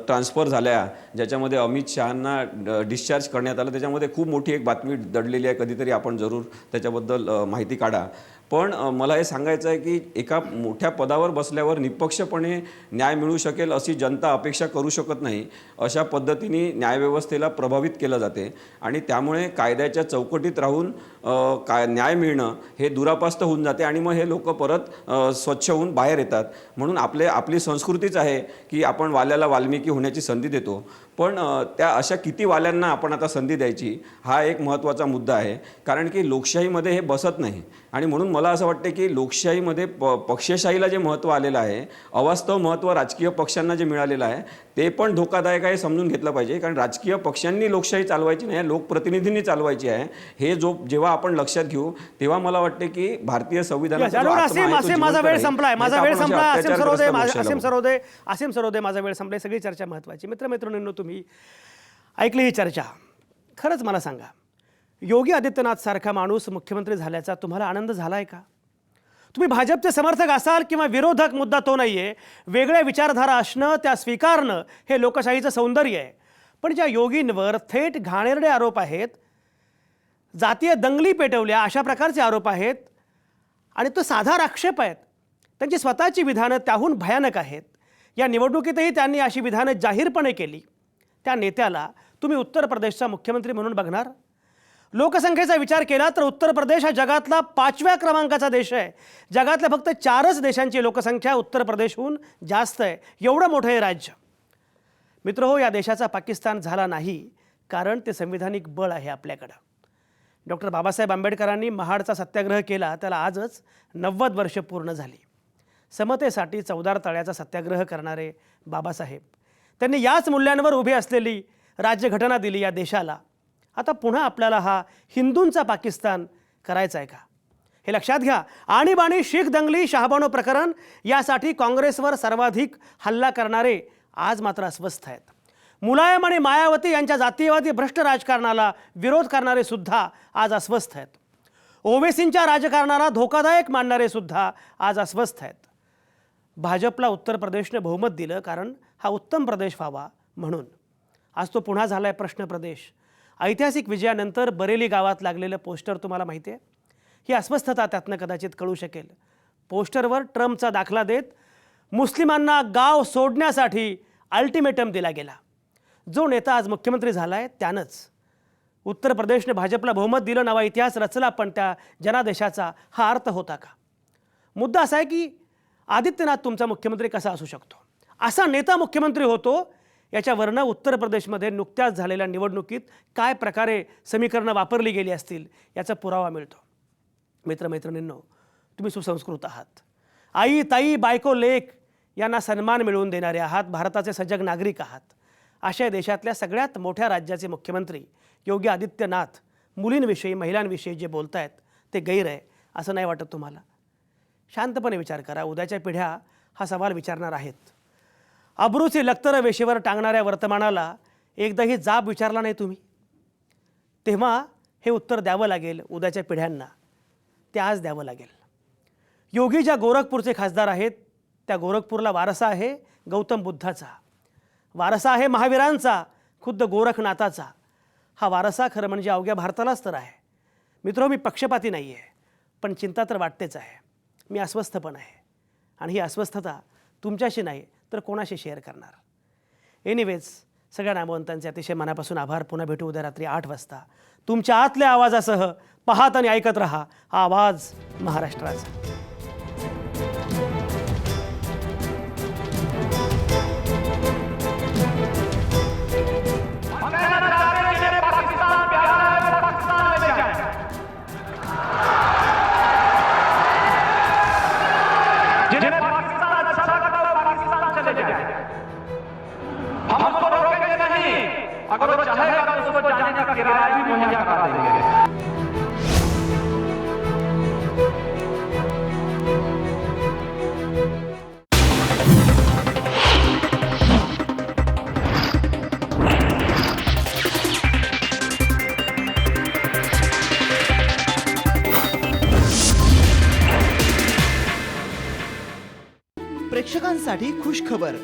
ट्रान्सफर झाल्या ज्याच्यामध्ये अमित शहांना डिस्चार्ज करण्यात आलं त्याच्यामध्ये खूप मोठी एक बातमी दडलेली आहे. कधीतरी आपण जरूर त्याच्याबद्दल माहिती काढा. पण मला हे सांगायचं आहे की एका मोठ्या पदावर बसल्यावर निपक्षपणे न्याय मिळू शकेल अशी जनता अपेक्षा करू शकत नाही. अशा पद्धतीने न्यायव्यवस्थेला प्रभावित केलं जाते आणि त्यामुळे कायद्याच्या चौकटीत राहून न्याय मिळणं हे दुरापास्त होऊन जाते आणि मग हे लोक परत स्वच्छ होऊन बाहेर येतात. म्हणून आपली संस्कृतीच आहे की आपण वाल्याला वाल्मिकी होण्याची संधी देतो. पण त्या अशा किती वाल्यांना आपण आता संधी द्यायची हा एक महत्त्वाचा मुद्दा आहे. कारण की लोकशाहीमध्ये हे बसत नाही आणि म्हणून मला असं वाटतं की लोकशाहीमध्ये पक्षशाहीला जे महत्त्व आलेलं आहे, अवास्तव महत्त्व राजकीय पक्षांना जे मिळालेलं आहे ते पण धोकादायक आहे, समजून घेतलं पाहिजे. कारण राजकीय पक्षांनी लोकशाही चालवायची नाही, लोकप्रतिनिधींनी चालवायची आहे. हे जेव्हा आपण लक्षात घेऊ तेव्हा मला वाटते की भारतीय संविधानाचा माझा वेळ संपलाय. असीम सरोदे, माझा वेळ संपलाय. सगळी चर्चा महत्त्वाची. मित्रमैत्रिणींनो, तुम्ही ऐकली ही चर्चा. खरंच मला सांगा, योगी आदित्यनाथ सारखा माणूस मुख्यमंत्री झाल्याचा तुम्हाला आनंद झालाय का? तुम्ही भाजपचे समर्थक असाल किंवा विरोधक, मुद्दा तो नाहीये. वेगळ्या विचारधारा असणं, त्या स्वीकारणं हे लोकशाहीचं सौंदर्य आहे. पण ज्या योगींवर थेट घाणेरडे आरोप आहेत, जातीय दंगली पेटवल्या अशा प्रकारचे आरोप आहेत आणि तो साधा आक्षेप आहेत, त्यांची स्वतःची विधानं त्याहून भयानक आहेत. या निवडणुकीतही त्यांनी अशी विधानं जाहीरपणे केली. त्या नेत्याला तुम्ही उत्तर प्रदेशचा मुख्यमंत्री म्हणून बघणार? लोकसंख्येचा विचार केला तर उत्तर प्रदेश हा जगातला 5व्या क्रमांकाचा देश आहे. जगातल्या फक्त 4च देशांची लोकसंख्या उत्तर प्रदेशहून जास्त आहे. एवढं मोठं हे राज्य. मित्रहो, या देशाचा पाकिस्तान झाला नाही कारण ते संविधानिक बळ आहे आपल्याकडं. डॉक्टर बाबासाहेब आंबेडकरांनी महाडचा सत्याग्रह केला, त्याला आजच 90 वर्ष पूर्ण झाली. समतेसाठी चौदार तळ्याचा सत्याग्रह करणारे बाबासाहेब, त्यांनी याच मूल्यांवर उभी असलेली राज्यघटना दिली या देशाला. आता पुन्हा आपल्याला हा हिंदूंचा पाकिस्तान करायचा आहे का, हे लक्षात घ्या. आणीबाणी, शीख दंगली, शहाबानो प्रकरण यासाठी काँग्रेसवर सर्वाधिक हल्ला करणारे आज मात्र अस्वस्थ आहेत. मुलायम आणि मायावती यांच्या जातीयवादी भ्रष्ट राजकारणाला विरोध करणारे सुद्धा आज अस्वस्थ आहेत. ओवेसींच्या राजकारणाला धोकादायक मानणारे सुद्धा आज अस्वस्थ आहेत. भाजपला उत्तर प्रदेशने बहुमत दिलं कारण हा उत्तम प्रदेश व्हावा म्हणून. आज तो पुन्हा झाला आहे प्रश्न प्रदेश. ऐतिहासिक विजयानंतर बरेली गावात लागलेलं पोस्टर तुम्हाला माहिती आहे. ही अस्वस्थता त्यातनं कदाचित कळू शकेल. पोस्टरवर ट्रम्पचा दाखला देत मुस्लिमांना गाव सोडण्यासाठी अल्टिमेटम दिला गेला. जो नेता आज मुख्यमंत्री झाला आहे त्यानंच उत्तर प्रदेशने भाजपला बहुमत दिलं, नवा इतिहास रचला. पण त्या जनादेशाचा हा अर्थ होता का? मुद्दा असा आहे की आदित्यनाथ तुमचा मुख्यमंत्री कसा असू शकतो, असा नेता मुख्यमंत्री होतो, याच्यावरनं उत्तर प्रदेशमध्ये नुकत्याच झालेल्या निवडणुकीत काय प्रकारे समीकरणं वापरली गेली असतील याचा पुरावा मिळतो. मित्रमैत्रिणींनो, तुम्ही सुसंस्कृत आहात. आई, ताई, बायको, लेक यांना सन्मान मिळवून देणारे आहात. भारताचे सजग नागरिक आहात. अशा देशातल्या सगळ्यात मोठ्या राज्याचे मुख्यमंत्री योगी आदित्यनाथ मुलींविषयी, महिलांविषयी जे बोलत आहेत ते गैर आहे असं नाही वाटत तुम्हाला? शांतपणे विचार करा. उद्याच्या पिढ्या हा सवाल विचारणार आहेत. अब्रूची लक्तर वेशीवर टांगणाऱ्या वर्तमानाला एकदाही जाब विचारला नाही तुम्ही, तेव्हा हे उत्तर द्यावं लागेल उद्याच्या पिढ्यांना. ते आज द्यावं लागेल. योगी ज्या गोरखपूरचे खासदार आहेत त्या गोरखपूरला वारसा आहे गौतम बुद्धाचा, वारसा आहे महावीरांचा, खुद्द गोरखनाथाचा. हा वारसा खरं म्हणजे अवघ्या भारतालाच तर आहे. मित्रो, मी पक्षपाती नाही आहे, पण चिंता तर वाटतेच आहे. मी अस्वस्थ पण आहे आणि ही अस्वस्थता तुमच्याशी नाही तर कोणाशी शेअर करणार. एनिवेज, सगळ्या नामवंतांचे अतिशय मनापासून आभार. पुन्हा भेटू उद्या रात्री 8 वाजता तुमच्या आतल्या आवाजासह. पाहत आणि ऐकत रहा हा आवाज महाराष्ट्राचा. जिन्हें पाकिस्तान अच्छा लगता है पाकिस्तान चले जाए, हम उसको रोकेंगे नहीं. अगर वो चाहेगा तो उसको जाने का किराया भी मुहैया करा देंगे. प्रेक्षकांसाठी खुश खबर.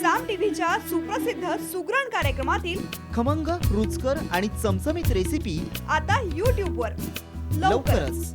साम टीव्हीच्या सुप्रसिद्ध सुगरण कार्यक्रमातील खमंग, रुचकर आणि चमचमीत रेसिपी आता YouTube वर लवकरच.